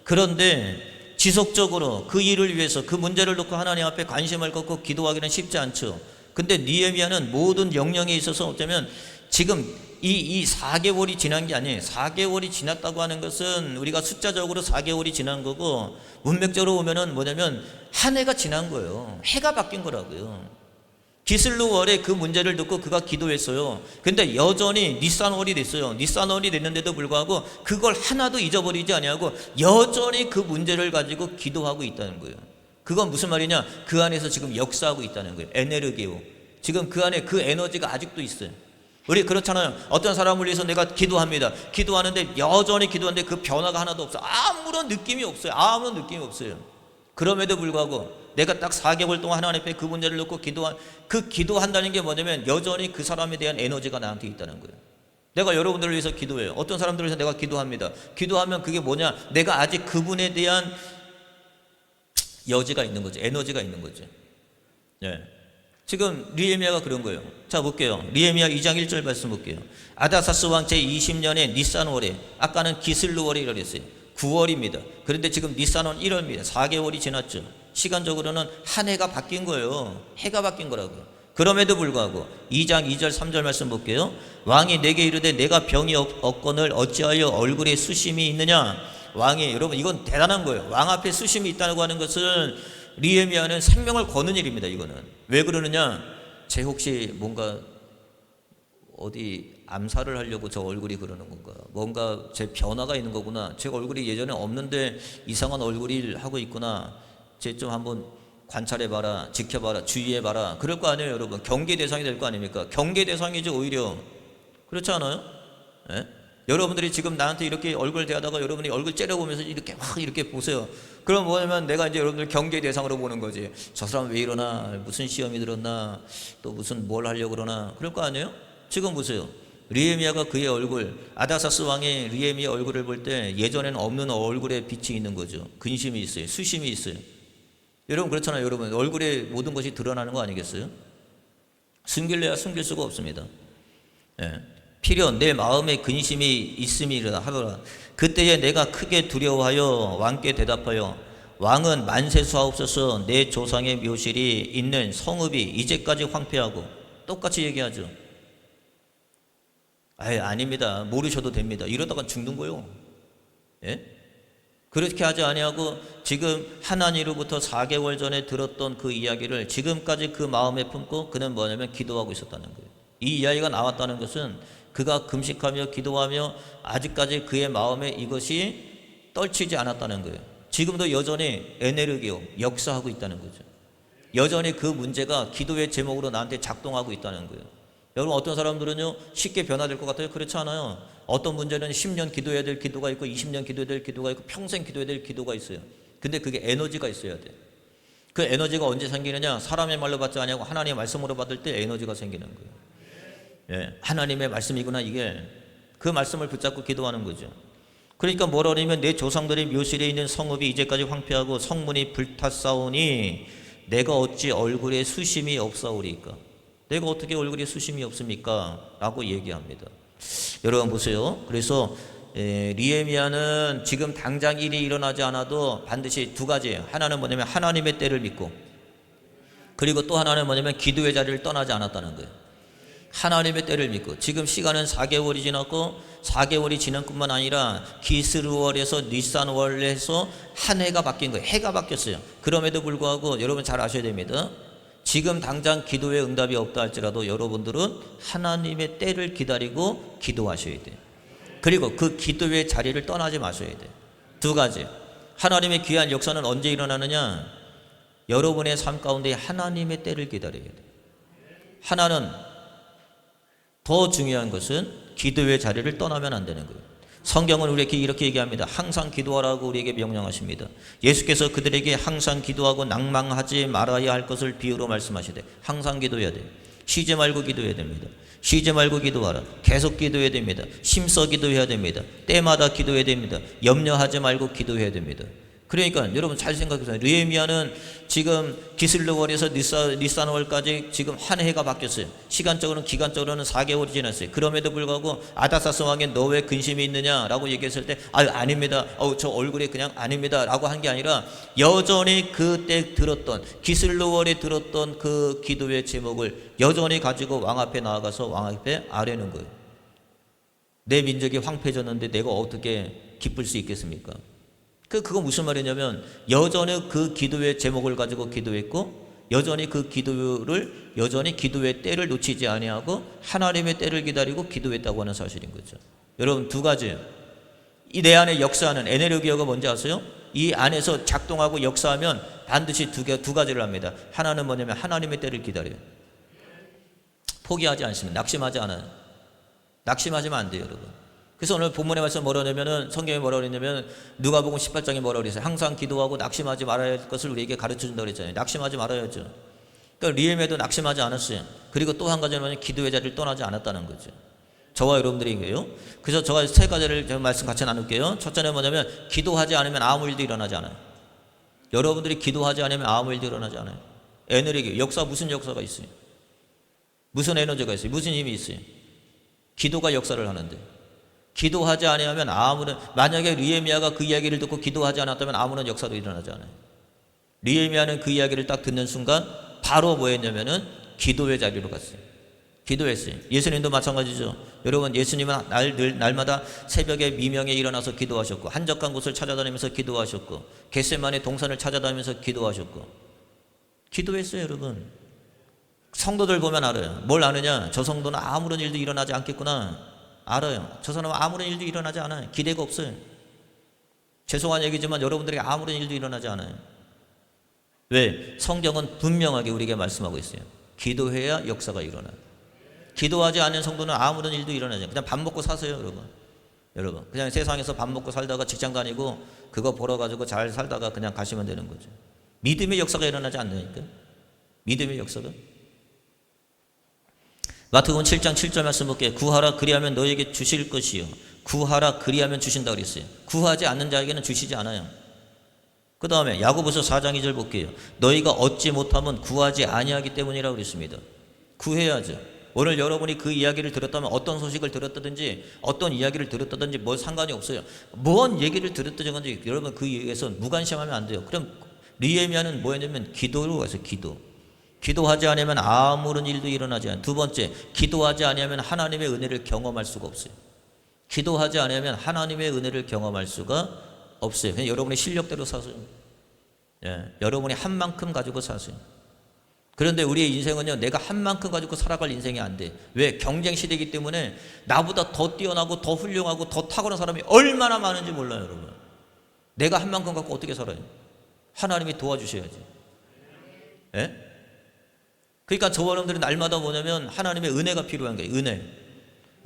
그런데 지속적으로 그 일을 위해서 그 문제를 놓고 하나님 앞에 관심을 갖고 기도하기는 쉽지 않죠. 근데 느헤미야는 모든 영역에 있어서 어쩌면 지금 이 4개월이 지난 게 아니에요. 4개월이 지났다고 하는 것은 우리가 숫자적으로 4개월이 지난 거고 문맥적으로 보면은 뭐냐면 한 해가 지난 거예요. 해가 바뀐 거라고요. 기슬루월에 그 문제를 듣고 그가 기도했어요. 근데 여전히 니산월이 됐어요. 니산월이 됐는데도 불구하고 그걸 하나도 잊어버리지 아니하고 여전히 그 문제를 가지고 기도하고 있다는 거예요. 그건 무슨 말이냐? 그 안에서 지금 역사하고 있다는 거예요. 에네르기오. 지금 그 안에 그 에너지가 아직도 있어요. 우리 그렇잖아요. 어떤 사람을 위해서 내가 기도합니다. 기도하는데 여전히 기도하는데 그 변화가 하나도 없어요. 아무런 느낌이 없어요. 아무런 느낌이 없어요. 그럼에도 불구하고 내가 딱 4개월 동안 하나님 앞에 그 문제를 놓고 그 기도한다는 게 뭐냐면 여전히 그 사람에 대한 에너지가 나한테 있다는 거예요. 내가 여러분들을 위해서 기도해요. 어떤 사람들을 위해서 내가 기도합니다. 기도하면 그게 뭐냐? 내가 아직 그분에 대한 여지가 있는 거죠. 에너지가 있는 거죠. 네. 지금 느헤미야가 그런 거예요. 자, 볼게요. 느헤미야 2장 1절 말씀 볼게요. 아다사스 왕 제20년에 니산월에, 아까는 기슬루월이라고 했어요. 9월입니다. 그런데 지금 니산월 1월입니다. 4개월이 지났죠. 시간적으로는 한 해가 바뀐 거예요. 해가 바뀐 거라고요. 그럼에도 불구하고 2장 2절 3절 말씀 볼게요. 왕이 내게 이르되 내가 병이 없거늘 어찌하여 얼굴에 수심이 있느냐. 왕이, 여러분 이건 대단한 거예요. 왕 앞에 수심이 있다고 하는 것은 느헤미야는 생명을 거는 일입니다. 이거는 왜 그러느냐? 제 혹시 뭔가 어디 암살을 하려고 저 얼굴이 그러는 건가? 뭔가 제 변화가 있는 거구나. 제 얼굴이 예전에 없는데 이상한 얼굴을 하고 있구나. 제 좀 한번 관찰해봐라, 지켜봐라, 주의해봐라. 그럴 거 아니에요, 여러분. 경계 대상이 될 거 아닙니까? 경계 대상이죠, 오히려. 그렇지 않아요? 예? 여러분들이 지금 나한테 이렇게 얼굴 대하다가 여러분이 얼굴 째려보면서 이렇게 막 이렇게 보세요. 그럼 뭐냐면 내가 이제 여러분들 경계 대상으로 보는 거지. 저 사람 왜 이러나? 무슨 시험이 들었나? 또 무슨 뭘 하려고 그러나? 그럴 거 아니에요? 지금 보세요. 느헤미야가 그의 얼굴, 아다사스 왕의 느헤미야 얼굴을 볼 때 예전에는 없는 얼굴에 빛이 있는 거죠. 근심이 있어요. 수심이 있어요. 여러분 그렇잖아요. 여러분 얼굴에 모든 것이 드러나는 거 아니겠어요? 숨길래야 숨길 수가 없습니다. 예. 필요 내 마음에 근심이 있음이라 하더라. 그때에 내가 크게 두려워하여 왕께 대답하여 왕은 만세수하옵소서 내 조상의 묘실이 있는 성읍이 이제까지 황폐하고, 똑같이 얘기하죠. 아닙니다. 모르셔도 됩니다. 이러다가 죽는 거요. 예? 그렇게 하지 아니하고 지금 하나님으로부터 4개월 전에 들었던 그 이야기를 지금까지 그 마음에 품고 그는 뭐냐면 기도하고 있었다는 거예요. 이 이야기가 나왔다는 것은 그가 금식하며 기도하며 아직까지 그의 마음에 이것이 떨치지 않았다는 거예요. 지금도 여전히 에네르기오 역사하고 있다는 거죠. 여전히 그 문제가 기도의 제목으로 나한테 작동하고 있다는 거예요. 여러분, 어떤 사람들은요 쉽게 변화될 것 같아요. 그렇지 않아요. 어떤 문제는 10년 기도해야 될 기도가 있고 20년 기도해야 될 기도가 있고 평생 기도해야 될 기도가 있어요. 근데 그게 에너지가 있어야 돼. 그 에너지가 언제 생기느냐? 사람의 말로 받지 아니하고 하나님의 말씀으로 받을 때 에너지가 생기는 거예요. 예, 하나님의 말씀이구나 이게. 그 말씀을 붙잡고 기도하는 거죠. 그러니까 뭐라 그러냐면 내 조상들의 묘실에 있는 성읍이 이제까지 황폐하고 성문이 불탔사오니 내가 어찌 얼굴에 수심이 없사오리까? 내가 어떻게 얼굴에 수심이 없습니까? 라고 얘기합니다. 여러분 보세요. 그래서 느헤미야는 지금 당장 일이 일어나지 않아도 반드시 두 가지예요. 하나는 뭐냐면 하나님의 때를 믿고, 그리고 또 하나는 뭐냐면 기도의 자리를 떠나지 않았다는 거예요. 하나님의 때를 믿고, 지금 시간은 4개월이 지났고 4개월이 지난 뿐만 아니라 기스르월에서 니산월에서 한 해가 바뀐 거예요. 해가 바뀌었어요. 그럼에도 불구하고 여러분 잘 아셔야 됩니다. 지금 당장 기도의 응답이 없다 할지라도 여러분들은 하나님의 때를 기다리고 기도하셔야 돼요. 그리고 그 기도의 자리를 떠나지 마셔야 돼요. 두 가지. 하나님의 귀한 역사는 언제 일어나느냐? 여러분의 삶 가운데 하나님의 때를 기다려야 돼요. 하나는 더 중요한 것은 기도의 자리를 떠나면 안 되는 거예요. 성경은 우리에게 이렇게 얘기합니다. 항상 기도하라고 우리에게 명령하십니다. 예수께서 그들에게 항상 기도하고 낭망하지 말아야 할 것을 비유로 말씀하시되 항상 기도해야 돼요. 쉬지 말고 기도해야 됩니다. 쉬지 말고 기도하라. 계속 기도해야 됩니다. 심써 기도해야 됩니다. 때마다 기도해야 됩니다. 염려하지 말고 기도해야 됩니다. 그러니까 여러분 잘 생각해보세요. 느헤미야는 지금 기슬르월에서 니산월까지 지금 한 해가 바뀌었어요. 시간적으로는 기간적으로는 4개월이 지났어요. 그럼에도 불구하고 아다사스 왕에 너 왜 근심이 있느냐라고 얘기했을 때 아닙니다. 저 얼굴에 그냥 아닙니다 라고 한 게 아니라 여전히 그때 들었던 기슬르월에 들었던 그 기도의 제목을 여전히 가지고 왕 앞에 나아가서 왕 앞에 아뢰는 거예요. 내 민족이 황폐해졌는데 내가 어떻게 기쁠 수 있겠습니까? 그거 무슨 말이냐면 여전히 그 기도의 제목을 가지고 기도했고 여전히 그 기도를 여전히 기도의 때를 놓치지 아니하고 하나님의 때를 기다리고 기도했다고 하는 사실인 거죠. 여러분 두 가지예요. 이 내 안에 역사하는 에네르기어가 뭔지 아세요? 이 안에서 작동하고 역사하면 반드시 두 가지를 합니다. 하나는 뭐냐면 하나님의 때를 기다려요. 포기하지 않습니다. 낙심하지 않아요. 낙심하시면 안 돼요, 여러분. 그래서 오늘 본문의 말씀 뭐라 하냐면은 성경에 뭐라 그랬냐면 누가복음 18장에 뭐라 그랬어요? 항상 기도하고 낙심하지 말아야 할 것을 우리에게 가르쳐 준다고 그랬잖아요. 낙심하지 말아야죠. 그러니까 느헤미야도 낙심하지 않았어요. 그리고 또 한 가지는 기도의 자리를 떠나지 않았다는 거죠. 저와 여러분들에게요. 그래서 제가 세 가지를 제가 말씀 같이 나눌게요. 첫째는 뭐냐면 기도하지 않으면 아무 일도 일어나지 않아요. 여러분들이 기도하지 않으면 아무 일도 일어나지 않아요. 에너지, 역사 무슨 역사가 있어요? 무슨 에너지가 있어요? 무슨 힘이 있어요? 기도가 역사를 하는데 기도하지 않으면 만약에 느헤미야가 그 이야기를 듣고 기도하지 않았다면 아무런 역사도 일어나지 않아요. 느헤미야는 그 이야기를 딱 듣는 순간 바로 뭐 했냐면은 기도의 자리로 갔어요. 기도했어요. 예수님도 마찬가지죠. 여러분 예수님은 날마다 새벽에 미명에 일어나서 기도하셨고 한적한 곳을 찾아다니면서 기도하셨고 겟세마네 동산을 찾아다니면서 기도하셨고 기도했어요. 여러분 성도들 보면 알아요. 뭘 아느냐? 저 성도는 아무런 일도 일어나지 않겠구나 알아요. 저 사람은 아무런 일도 일어나지 않아요. 기대가 없어요. 죄송한 얘기지만 여러분들에게 아무런 일도 일어나지 않아요. 왜? 성경은 분명하게 우리에게 말씀하고 있어요. 기도해야 역사가 일어나요. 기도하지 않은 성도는 아무런 일도 일어나지 않아요. 그냥 밥 먹고 사세요, 여러분. 그냥 세상에서 밥 먹고 살다가 직장 다니고 그거 벌어가지고 잘 살다가 그냥 가시면 되는 거죠. 믿음의 역사가 일어나지 않으니까. 믿음의 역사가. 마태복음 7장 7절 말씀 볼게요. 구하라 그리하면 너에게 주실 것이요. 구하라 그리하면 주신다 그랬어요. 구하지 않는 자에게는 주시지 않아요. 그 다음에 야고보서 4장 2절 볼게요. 너희가 얻지 못하면 구하지 아니하기 때문이라고 그랬습니다. 구해야죠. 오늘 여러분이 그 이야기를 들었다면 어떤 소식을 들었다든지 어떤 이야기를 들었다든지 뭐 상관이 없어요. 뭔 얘기를 들었다든지 여러분 그 얘기에서 무관심하면 안 돼요. 그럼 느헤미야는 뭐였냐면 기도로 가서 기도하지 않으면 아무런 일도 일어나지 않아요. 두 번째, 기도하지 않으면 하나님의 은혜를 경험할 수가 없어요. 기도하지 않으면 하나님의 은혜를 경험할 수가 없어요. 그냥 여러분의 실력대로 사세요. 예, 여러분이 한 만큼 가지고 사세요. 그런데 우리의 인생은요, 내가 한 만큼 가지고 살아갈 인생이 안 돼. 왜? 경쟁 시대이기 때문에 나보다 더 뛰어나고 더 훌륭하고 더 탁월한 사람이 얼마나 많은지 몰라요, 여러분. 내가 한 만큼 갖고 어떻게 살아요? 하나님이 도와주셔야지. 예? 그러니까 저와 여러분들이 날마다 뭐냐면 하나님의 은혜가 필요한 거예요.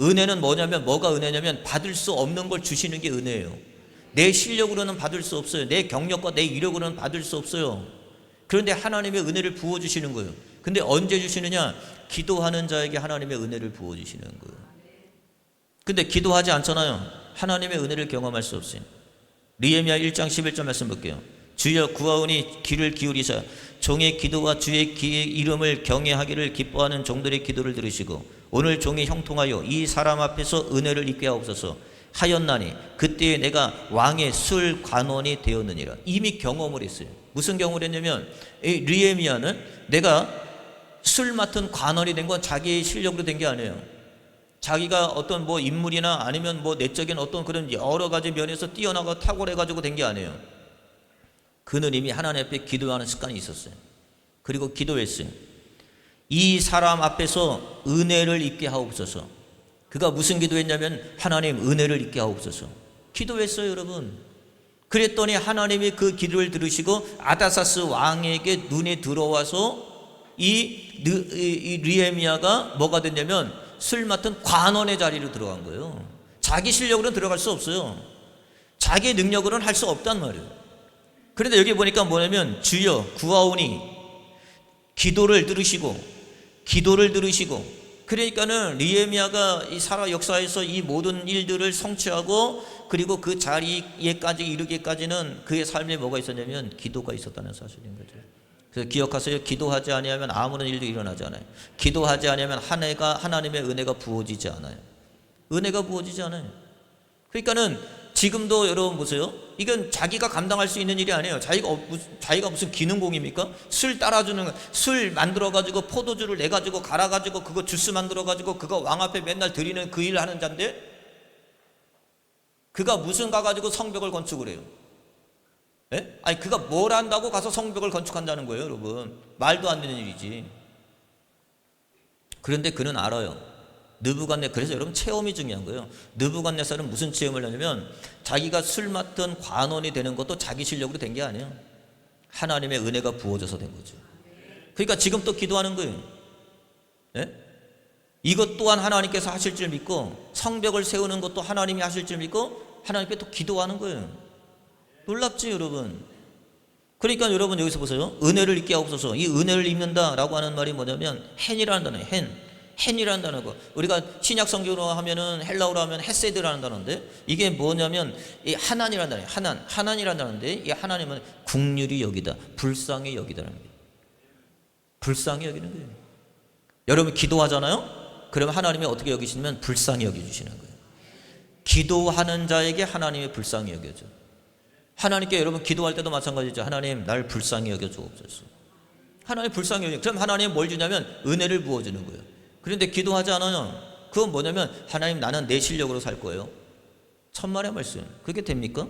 은혜는 뭐냐면, 뭐가 은혜냐면 받을 수 없는 걸 주시는 게 은혜예요. 내 실력으로는 받을 수 없어요. 내 경력과 내 이력으로는 받을 수 없어요. 그런데 하나님의 은혜를 부어주시는 거예요. 근데 언제 주시느냐? 기도하는 자에게 하나님의 은혜를 부어주시는 거예요. 근데 기도하지 않잖아요. 하나님의 은혜를 경험할 수 없어요. 느헤미야 1장 11절 말씀 볼게요. 주여 구하오니 귀를 기울이사 종의 기도와 주의 이름을 경외하기를 기뻐하는 종들의 기도를 들으시고 오늘 종이 형통하여 이 사람 앞에서 은혜를 입게 하옵소서 하였나니 그때에 내가 왕의 술 관원이 되었느니라. 이미 경험을 했어요. 무슨 경험을 했냐면 이 느헤미야는 내가 술 맡은 관원이 된 건 자기의 실력으로 된 게 아니에요. 자기가 어떤 뭐 인물이나 아니면 뭐 내적인 어떤 그런 여러 가지 면에서 뛰어나고 탁월해가지고 된 게 아니에요. 그는 이미 하나님 앞에 기도하는 습관이 있었어요. 그리고 기도했어요. 이 사람 앞에서 은혜를 입게 하옵소서. 그가 무슨 기도했냐면 하나님 은혜를 입게 하옵소서. 기도했어요, 여러분. 그랬더니 하나님이 그 기도를 들으시고 아다사스 왕에게 눈에 들어와서 이 느헤미야가 뭐가 됐냐면 술 맡은 관원의 자리로 들어간 거예요. 자기 실력으로는 들어갈 수 없어요. 자기 능력으로는 할 수 없단 말이에요. 그런데 여기 보니까 뭐냐면 주여 구하오니 기도를 들으시고 그러니까는 느헤미야가 이 살아 역사에서 이 모든 일들을 성취하고 그리고 그 자리에까지 이르기까지는 그의 삶에 뭐가 있었냐면 기도가 있었다는 사실인 거죠. 그래서 기억하세요. 기도하지 아니하면 아무런 일도 일어나지 않아요. 기도하지 아니하면 하나님의 은혜가 부어지지 않아요. 은혜가 부어지지 않아요. 그러니까는 지금도 여러분 보세요. 이건 자기가 감당할 수 있는 일이 아니에요. 자기가 무슨 기능공입니까? 술 따라주는 거, 술 만들어가지고 포도주를 내가지고 갈아가지고 그거 주스 만들어가지고 그거 왕 앞에 맨날 드리는 그 일 하는 자인데 그가 무슨 가가지고 성벽을 건축을 해요? 예? 아니 그가 뭘 한다고 가서 성벽을 건축한다는 거예요, 여러분. 말도 안 되는 일이지. 그런데 그는 알아요. 그래서 여러분 체험이 중요한 거예요. 느부갓네살은 무슨 체험을 하냐면 자기가 술 맡은 관원이 되는 것도 자기 실력으로 된 게 아니에요. 하나님의 은혜가 부어져서 된 거죠. 그러니까 지금 또 기도하는 거예요. 예? 이것 또한 하나님께서 하실 줄 믿고 성벽을 세우는 것도 하나님이 하실 줄 믿고 하나님께 또 기도하는 거예요. 놀랍지 여러분. 그러니까 여러분 여기서 보세요. 은혜를 입게 하옵소서. 이 은혜를 입는다라고 하는 말이 뭐냐면 헨이라는 단어예요. 헨이라는 단어고 우리가 신약 성경으로 하면은 헬라어로 하면 헤세드라는 단어인데 이게 뭐냐면 이 하나님이라는 단어예요. 하나님이라는 단어인데 이 하나님은 긍휼히 여기다, 불쌍히 여기다라는 거예요. 불쌍히 여기는 거예요. 여러분 기도하잖아요. 그러면 하나님이 어떻게 여기시냐면 불쌍히 여겨주시는 거예요. 기도하는 자에게 하나님이 불쌍히 여겨줘. 하나님께 여러분 기도할 때도 마찬가지죠. 하나님 날 불쌍히 여겨주옵소서. 하나님 불쌍히 여겨. 그럼 하나님이 뭘 주냐면 은혜를 부어주는 거예요. 그런데 기도하지 않아요. 그건 뭐냐면 하나님 나는 내 실력으로 살 거예요. 천만의 말씀. 그게 됩니까?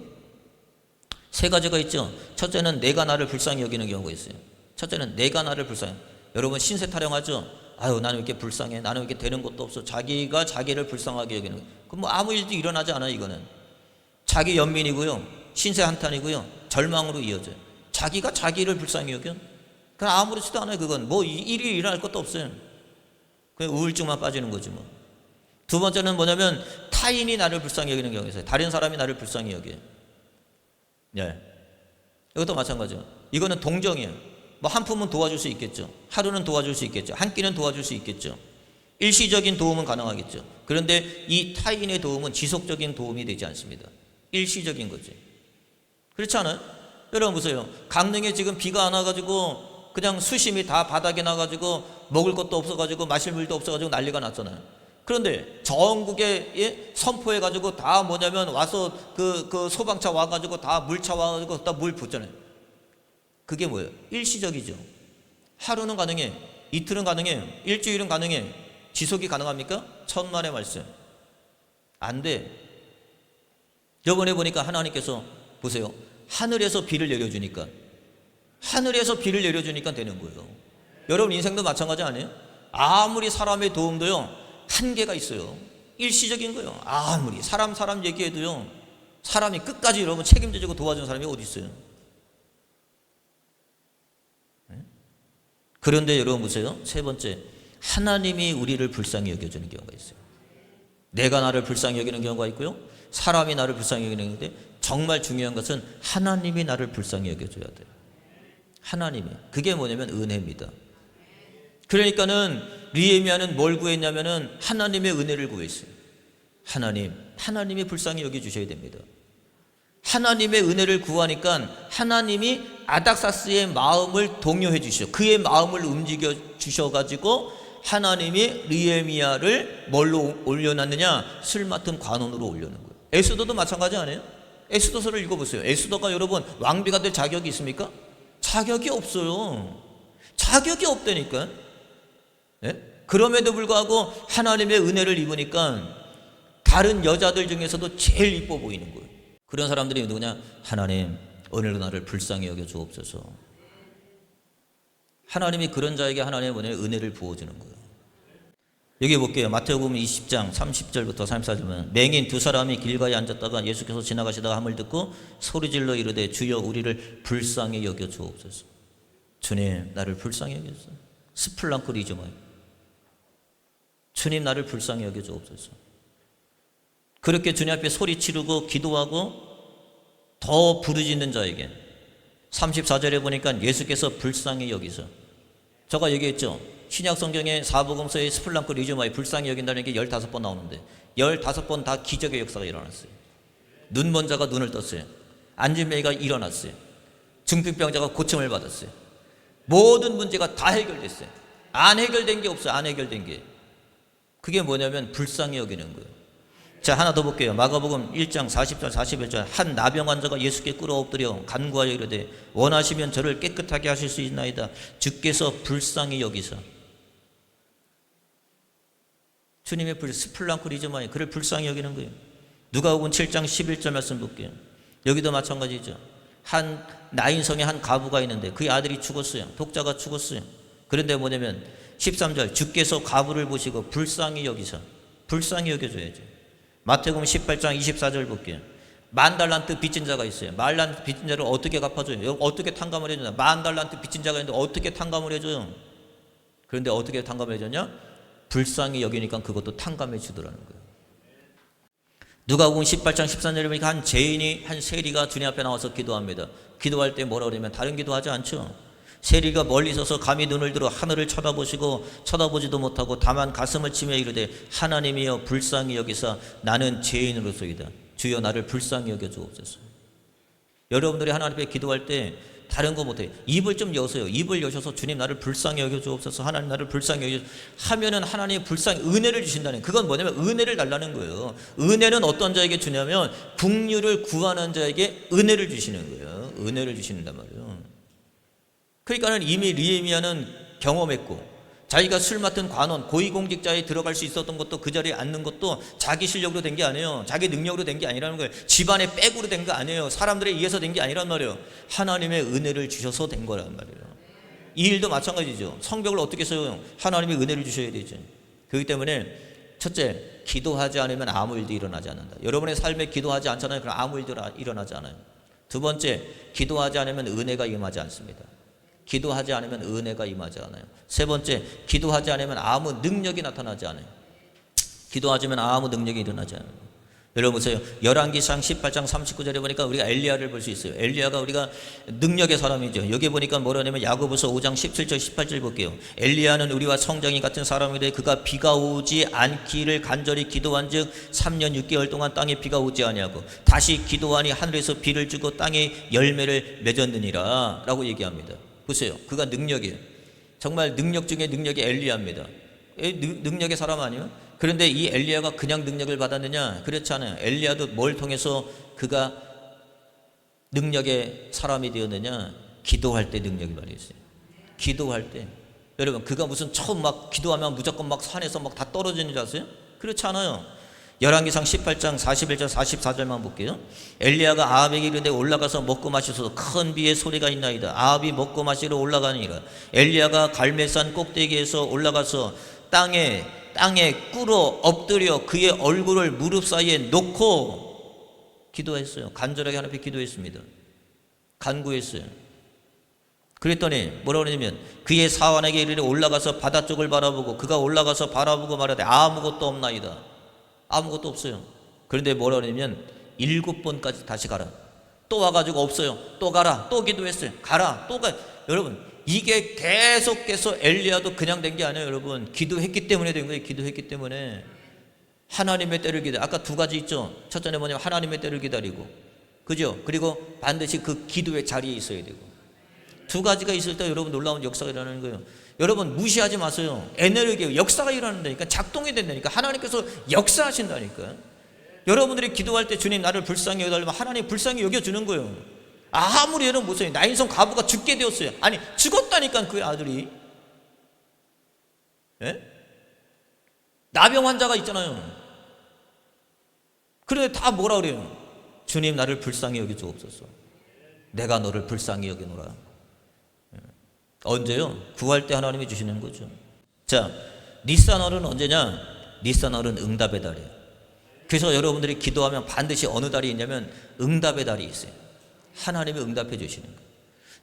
세 가지가 있죠. 첫째는 내가 나를 불쌍히 여기는 경우가 있어요. 첫째는 내가 나를 불쌍히. 여러분 신세 타령하죠. 아유 나는 왜 이렇게 불쌍해. 나는 왜 이렇게 되는 것도 없어. 자기가 자기를 불쌍하게 여기는 거예요. 그럼 뭐 아무 일도 일어나지 않아요. 이거는 자기 연민이고요. 신세 한탄이고요. 절망으로 이어져요. 자기가 자기를 불쌍히 여겨. 그냥 아무렇지도 않아요. 그건 뭐 일이 일어날 것도 없어요. 그냥 우울증만 빠지는 거지 뭐. 두 번째는 뭐냐면 타인이 나를 불쌍히 여기는 경우가 있어요. 다른 사람이 나를 불쌍히 여겨요. 예. 이것도 마찬가지예요. 이거는 동정이에요. 뭐 한 푼은 도와줄 수 있겠죠. 하루는 도와줄 수 있겠죠. 한 끼는 도와줄 수 있겠죠. 일시적인 도움은 가능하겠죠. 그런데 이 타인의 도움은 지속적인 도움이 되지 않습니다. 일시적인 거지. 그렇지 않아요? 여러분 보세요. 강릉에 지금 비가 안 와가지고 그냥 수심이 다 바닥에 나가지고 먹을 것도 없어가지고 마실 물도 없어가지고 난리가 났잖아요. 그런데 전국에 선포해가지고 다 뭐냐면 와서 그 소방차 와가지고 다 물차 와가지고 다 물 붓잖아요. 그게 뭐예요? 일시적이죠. 하루는 가능해. 이틀은 가능해. 일주일은 가능해. 지속이 가능합니까? 천만의 말씀. 안 돼. 저번에 보니까 하나님께서 보세요. 하늘에서 비를 내려주니까. 하늘에서 비를 내려주니까 되는 거예요. 여러분 인생도 마찬가지 아니에요? 아무리 사람의 도움도요, 한계가 있어요. 일시적인 거예요. 아무리 사람 얘기해도요, 사람이 끝까지 여러분 책임져주고 도와준 사람이 어디 있어요? 그런데 여러분 보세요. 세 번째, 하나님이 우리를 불쌍히 여겨주는 경우가 있어요. 내가 나를 불쌍히 여기는 경우가 있고요, 사람이 나를 불쌍히 여기는 경우인데, 정말 중요한 것은 하나님이 나를 불쌍히 여겨줘야 돼요. 하나님이. 그게 뭐냐면 은혜입니다. 그러니까는 느헤미야는 뭘 구했냐면은 하나님의 은혜를 구했어요. 하나님이 불쌍히 여겨주셔야 됩니다. 하나님의 은혜를 구하니까 하나님이 아닥사스의 마음을 동요해 주시죠. 그의 마음을 움직여 주셔가지고 하나님이 느헤미야를 뭘로 올려놨느냐? 술 맡은 관원으로 올려놓은 거예요. 에스더도 마찬가지 아니에요? 에스더서를 읽어보세요. 에스더가 여러분 왕비가 될 자격이 있습니까? 자격이 없어요. 자격이 없다니까. 네? 그럼에도 불구하고 하나님의 은혜를 입으니까 다른 여자들 중에서도 제일 이뻐 보이는 거예요. 그런 사람들이 누구냐? 하나님, 오늘도 나를 불쌍히 여겨 주옵소서. 하나님이 그런 자에게 하나님의 은혜를 부어주는 거예요. 여기 볼게요. 마태복음 20장 30절부터 34절은 맹인 두 사람이 길가에 앉았다가 예수께서 지나가시다가 함을 듣고 소리질러 이르되 주여 우리를 불쌍히 여겨 주옵소서. 주님, 나를 불쌍히 여겨 주옵소서. 스플랑크 리즈마요. 주님, 나를 불쌍히 여겨 주옵소서. 그렇게 주님 앞에 소리 지르고 기도하고 더 부르짖는 자에게 34절에 보니까 예수께서 불쌍히 여기서, 제가 얘기했죠. 신약 성경에 사복음서의 스플랑크 리즈마에 불쌍히 여긴다는 게 15번 나오는데 15번 다 기적의 역사가 일어났어요. 눈먼 자가 눈을 떴어요. 앉은 매가 일어났어요. 중풍병자가 고침을 받았어요. 모든 문제가 다 해결됐어요. 안 해결된 게 없어요. 안 해결된 게. 그게 뭐냐면 불쌍히 여기는 거예요. 자, 하나 더 볼게요. 마가복음 1장 40절 41절 한 나병 환자가 예수께 끌어엎드려 간구하여 이르되 원하시면 저를 깨끗하게 하실 수 있나이다. 주께서 불쌍히 여기사. 주님의 스플랑크 리즈마에 그를 불쌍히 여기는 거예요. 누가복음 7장 11절 말씀 볼게요. 여기도 마찬가지죠. 한 나인성에 한 가부가 있는데 그의 아들이 죽었어요. 독자가 죽었어요. 그런데 뭐냐면 13절 주께서 가부를 보시고 불쌍히 여기사. 불쌍히 여겨줘야죠. 마태복음 18장 24절 볼게요. 10,000달란트 빚진 자가 있어요. 10,000달란트 빚진 자를 어떻게 갚아줘요? 어떻게 탕감을 해주냐? 10,000달란트 빚진 자가 있는데 어떻게 탕감을 해줘요? 그런데 어떻게 탕감을 해줬냐? 불쌍히 여기니까 그것도 탕감해 주더라는 거예요. 누가복음 18장 14절에 보니까 한 죄인이, 한 세리가 주님 앞에 나와서 기도합니다. 기도할 때 뭐라 그러면 다른 기도하지 않죠. 세리가 멀리 서서 감히 눈을 들어 하늘을 쳐다보시고 쳐다보지도 못하고 다만 가슴을 치며 이르되 하나님이여 불쌍히 여기사 나는 죄인으로소이다. 주여 나를 불쌍히 여겨 주옵소서. 여러분들이 하나님 앞에 기도할 때 다른 거 못해요. 입을 좀 여세요. 입을 여셔서 주님 나를 불쌍히 여겨 주옵소서. 하나님 나를 불쌍히 여겨 주옵소서 하면은 하나님이 불쌍히 은혜를 주신다는, 그건 뭐냐면 은혜를 달라는 거예요. 은혜는 어떤 자에게 주냐면 긍휼을 구하는 자에게 은혜를 주시는 거예요. 은혜를 주신단 말이에요. 그러니까는 이미 느헤미야는 경험했고 자기가 술 맡은 관원 고위공직자에 들어갈 수 있었던 것도 그 자리에 앉는 것도 자기 실력으로 된 게 아니에요. 자기 능력으로 된 게 아니라는 거예요. 집안의 백으로 된 거 아니에요. 사람들에 의해서 된 게 아니란 말이에요. 하나님의 은혜를 주셔서 된 거란 말이에요. 이 일도 마찬가지죠. 성벽을 어떻게 써요? 하나님의 은혜를 주셔야 되죠. 그렇기 때문에 첫째, 기도하지 않으면 아무 일도 일어나지 않는다. 여러분의 삶에 기도하지 않잖아요. 그럼 아무 일도 일어나지 않아요. 두 번째, 기도하지 않으면 은혜가 임하지 않습니다. 기도하지 않으면 은혜가 임하지 않아요. 세 번째, 기도하지 않으면 아무 능력이 나타나지 않아요. 기도하지만 아무 능력이 일어나지 않아요. 여러분 보세요. 열왕기상 18장 39절에 보니까 우리가 엘리야를 볼 수 있어요. 엘리야가 우리가 능력의 사람이죠. 여기 보니까 뭐라냐면 야고보서 5장 17절 18절 볼게요. 엘리야는 우리와 성정이 같은 사람이되 그가 비가 오지 않기를 간절히 기도한즉 3년 6개월 동안 땅에 비가 오지 아니하고 다시 기도하니 하늘에서 비를 주고 땅에 열매를 맺었느니라 라고 얘기합니다. 보세요. 그가 능력이에요. 정말 능력 중에 능력이 엘리야입니다. 능력의 사람 아니에요? 그런데 이 엘리야가 그냥 능력을 받았느냐? 그렇지 않아요. 엘리야도 뭘 통해서 그가 능력의 사람이 되었느냐? 기도할 때 능력이 발휘했어요. 기도할 때. 여러분, 그가 무슨 처음 막 기도하면 무조건 막 산에서 막 다 떨어지는 줄 아세요? 그렇지 않아요. 열왕기상 18장 41절 44절만 볼게요. 엘리야가 아합에게 이르되 올라가서 먹고 마시소서. 큰 비의 소리가 있나이다. 아합이 먹고 마시러 올라가니라. 엘리야가 갈멜산 꼭대기에서 올라가서 땅에 꿇어 엎드려 그의 얼굴을 무릎 사이에 놓고 기도했어요. 간절하게 하나님 앞에 기도했습니다. 간구했어요. 그랬더니 뭐라고 그러냐면 그의 사환에게 이르되 올라가서 바다 쪽을 바라보고 그가 올라가서 바라보고 말하되 아무것도 없나이다. 아무것도 없어요. 그런데 뭐라 그러냐면 7번까지 다시 가라. 또 와가지고 없어요. 또 가라. 또 기도했어요. 가라. 또 가. 여러분 이게 계속해서 엘리야도 그냥 된 게 아니에요. 여러분 기도했기 때문에 된 거예요. 기도했기 때문에 하나님의 때를 기다려. 아까 두 가지 있죠. 첫째는 뭐냐면 하나님의 때를 기다리고, 그죠? 그리고 반드시 그 기도의 자리에 있어야 되고. 두 가지가 있을 때 여러분 놀라운 역사가 일어나는 거예요. 여러분 무시하지 마세요. 에너지 역사가 일어난다니까. 작동이 된다니까. 하나님께서 역사하신다니까. 여러분들이 기도할 때 주님 나를 불쌍히 여겨달라면 하나님 불쌍히 여겨주는 거예요. 아무리 여러분 보세요. 나인성 과부가 죽게 되었어요. 아니 죽었다니까 그 아들이. 예? 나병 환자가 있잖아요. 그런데 다 뭐라 그래요? 주님 나를 불쌍히 여겨주옵소서. 내가 너를 불쌍히 여기노라. 언제요? 구할 때 하나님이 주시는 거죠. 자, 니산월은 언제냐? 니산월은 응답의 달이에요. 그래서 여러분들이 기도하면 반드시 어느 달이 있냐면 응답의 달이 있어요. 하나님이 응답해 주시는 거예요.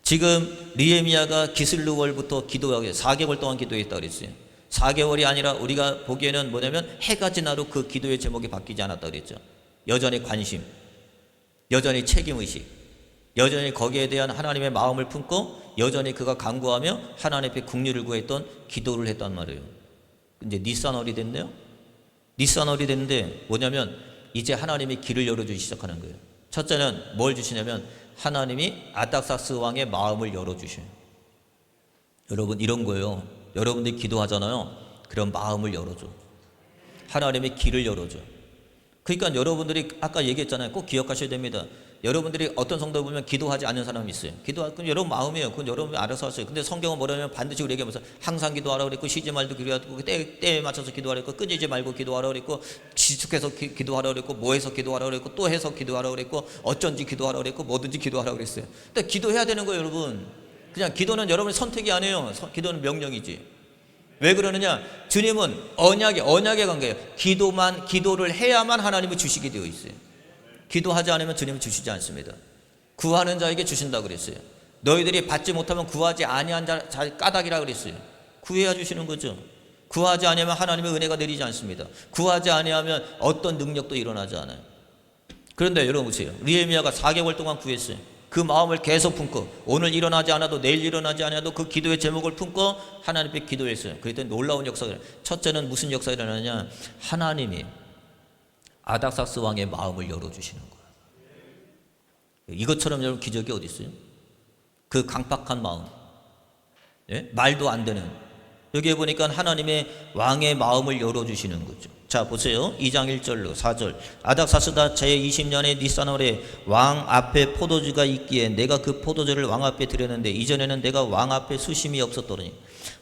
지금 느헤미야가 기슬루월부터 기도하게 4개월 동안 기도했다 그랬어요. 4개월이 아니라 우리가 보기에는 뭐냐면 해가 지나도 그 기도의 제목이 바뀌지 않았다 그랬죠. 여전히 관심, 여전히 책임의식, 여전히 거기에 대한 하나님의 마음을 품고 여전히 그가 간구하며 하나님 앞에 국리를 구했던 기도를 했단 말이에요. 이제 니산월이 됐네요. 니산월이 됐는데 뭐냐면 이제 하나님이 길을 열어주기 시작하는 거예요. 첫째는 뭘 주시냐면 하나님이 아닥사스 왕의 마음을 열어주셔요. 여러분 이런 거예요. 여러분들이 기도하잖아요. 그런 마음을 열어줘. 하나님의 길을 열어줘. 그러니까 여러분들이 아까 얘기했잖아요. 꼭 기억하셔야 됩니다. 여러분들이 어떤 성도 보면 기도하지 않는 사람이 있어요. 기도할 건 여러분 마음이에요. 그건 여러분이 알아서 하세요. 근데 성경은 뭐라면 반드시 우리에게 하면서 항상 기도하라 그랬고 쉬지 말고 기도하고 때에 맞춰서 기도하라 그랬고 끊이지 말고 기도하라 그랬고 지속해서 기도하라 그랬고 뭐해서 기도하라 그랬고 또 해서 기도하라 그랬고 어쩐지 기도하라 그랬고 뭐든지 기도하라 그랬어요. 근데 기도해야 되는 거예요, 여러분. 그냥 기도는 여러분의 선택이 아니에요. 기도는 명령이지. 왜 그러느냐? 주님은 언약의 관계예요. 기도를 해야만 하나님이 주시게 되어 있어요. 기도하지 않으면 주님은 주시지 않습니다. 구하는 자에게 주신다고 그랬어요. 너희들이 받지 못하면 구하지 아니한 자 까닭이라 그랬어요. 구해야 주시는 거죠. 구하지 아니하면 하나님의 은혜가 내리지 않습니다. 구하지 아니하면 어떤 능력도 일어나지 않아요. 그런데 여러분 보세요. 느헤미야가 4개월 동안 구했어요. 그 마음을 계속 품고 오늘 일어나지 않아도 내일 일어나지 않아도 그 기도의 제목을 품고 하나님 앞에 기도했어요. 그랬더니 놀라운 역사가 일어나요. 첫째는 무슨 역사가 일어나냐? 하나님이 아닥사스 왕의 마음을 열어주시는 거예요. 이것처럼 여러분 기적이 어디 있어요? 그 강팍한 마음, 예? 말도 안 되는. 여기에 보니까 하나님의 왕의 마음을 열어주시는 거죠. 자 보세요. 2장 1절로 4절. 아닥사스다 제20년에 니산월에 왕 앞에 포도주가 있기에 내가 그 포도주를 왕 앞에 드렸는데 이전에는 내가 왕 앞에 수심이 없었더니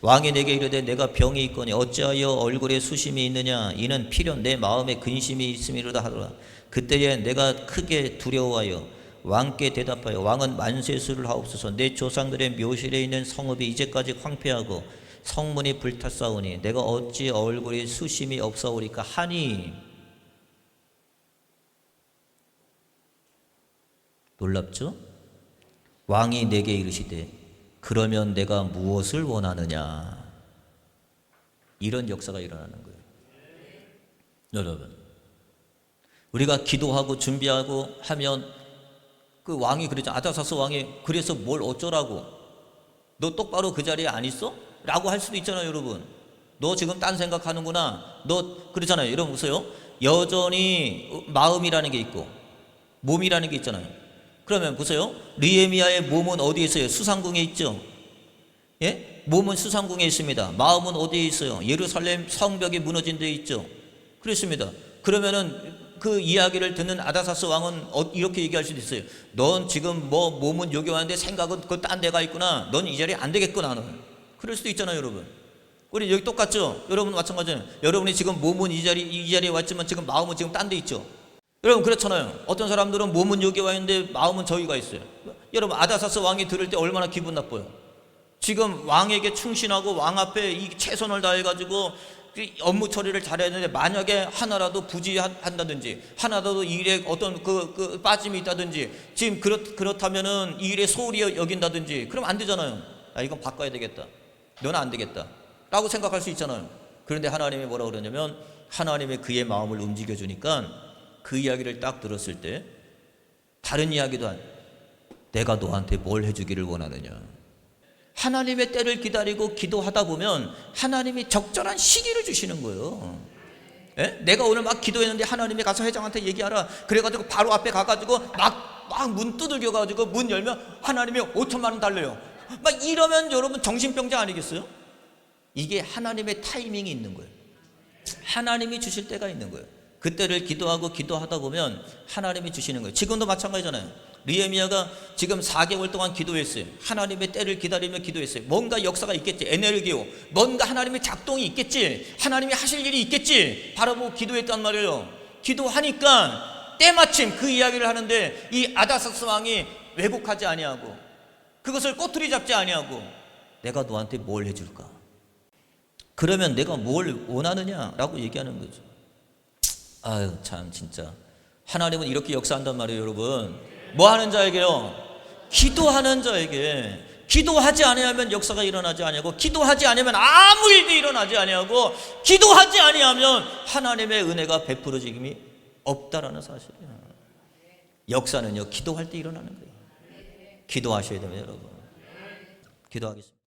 왕이 내게 이르되 내가 병이 있거니 어찌하여 얼굴에 수심이 있느냐? 이는 필연 내 마음에 근심이 있음이로다 하더라. 그때에 내가 크게 두려워하여 왕께 대답하여 왕은 만세수를 하옵소서. 내 조상들의 묘실에 있는 성읍이 이제까지 황폐하고 성문이 불탔사오니 내가 어찌 얼굴에 수심이 없사오리까 하니. 놀랍죠? 왕이 내게 이르시되 그러면 내가 무엇을 원하느냐? 이런 역사가 일어나는 거예요. 여러분 우리가 기도하고 준비하고 하면 그 왕이 그러죠. 아닥사스 왕이 그래서 뭘 어쩌라고? 너 똑바로 그 자리에 안 있어? 라고 할 수도 있잖아요. 여러분 너 지금 딴 생각하는구나. 너 그러잖아요. 여러분 보세요. 여전히 마음이라는 게 있고 몸이라는 게 있잖아요. 그러면 보세요. 느헤미야의 몸은 어디에 있어요? 수상궁에 있죠. 예? 몸은 수상궁에 있습니다. 마음은 어디에 있어요? 예루살렘 성벽이 무너진 데 있죠. 그렇습니다. 그러면은 그 이야기를 듣는 아닥사스 왕은 이렇게 얘기할 수도 있어요. 넌 지금 뭐 몸은 여기 왔는데 생각은 그 딴 데가 있구나. 넌 이 자리에 안 되겠구나. 너는. 그럴 수도 있잖아요, 여러분. 우리 여기 똑같죠? 여러분 마찬가지예요. 여러분이 지금 몸은 이 자리에 왔지만 지금 마음은 지금 딴 데 있죠? 여러분 그렇잖아요. 어떤 사람들은 몸은 여기 와 있는데 마음은 저기가 있어요. 여러분 아다사스 왕이 들을 때 얼마나 기분 나빠요. 지금 왕에게 충신하고 왕 앞에 이 최선을 다해가지고 업무 처리를 잘해야 되는데 만약에 하나라도 부지한다든지 하나라도 일에 어떤 그 빠짐이 있다든지 지금 그렇다면은 이 일에 소홀히 여긴다든지 그럼 안 되잖아요. 아, 이건 바꿔야 되겠다. 너는 안 되겠다. 라고 생각할 수 있잖아요. 그런데 하나님이 뭐라 그러냐면 하나님의 그의 마음을 움직여주니까 그 이야기를 딱 들었을 때 다른 이야기도 내가 너한테 뭘 해주기를 원하느냐. 하나님의 때를 기다리고 기도하다 보면 하나님이 적절한 시기를 주시는 거예요. 예? 내가 오늘 막 기도했는데 하나님이 가서 회장한테 얘기하라. 그래가지고 바로 앞에 가가지고 막 문 두들겨가지고 문 열면 하나님이 5천만 원 달래요. 막 이러면 여러분 정신병자 아니겠어요? 이게 하나님의 타이밍이 있는 거예요. 하나님이 주실 때가 있는 거예요. 그때를 기도하다 보면 하나님이 주시는 거예요. 지금도 마찬가지잖아요. 느헤미야가 지금 4개월 동안 기도했어요. 하나님의 때를 기다리며 기도했어요. 뭔가 역사가 있겠지. 에네르기오. 뭔가 하나님의 작동이 있겠지. 하나님이 하실 일이 있겠지. 바라보고 기도했단 말이에요. 기도하니까 때마침 그 이야기를 하는데 이 아다사스 왕이 왜곡하지 아니하고 그것을 꼬투리 잡지 아니하고 내가 너한테 뭘 해줄까? 그러면 내가 뭘 원하느냐라고 얘기하는 거죠. 아유 참 진짜 하나님은 이렇게 역사한단 말이에요. 여러분 뭐 하는 자에게요? 기도하는 자에게. 기도하지 아니하면 역사가 일어나지 아니하고 기도하지 아니하면 아무 일도 일어나지 아니하고 기도하지 아니하면 하나님의 은혜가 베풀어짐이 없다라는 사실이에요. 역사는요 기도할 때 일어나는 거예요. 기도하셔야 됩니다. 여러분 기도하겠습니다.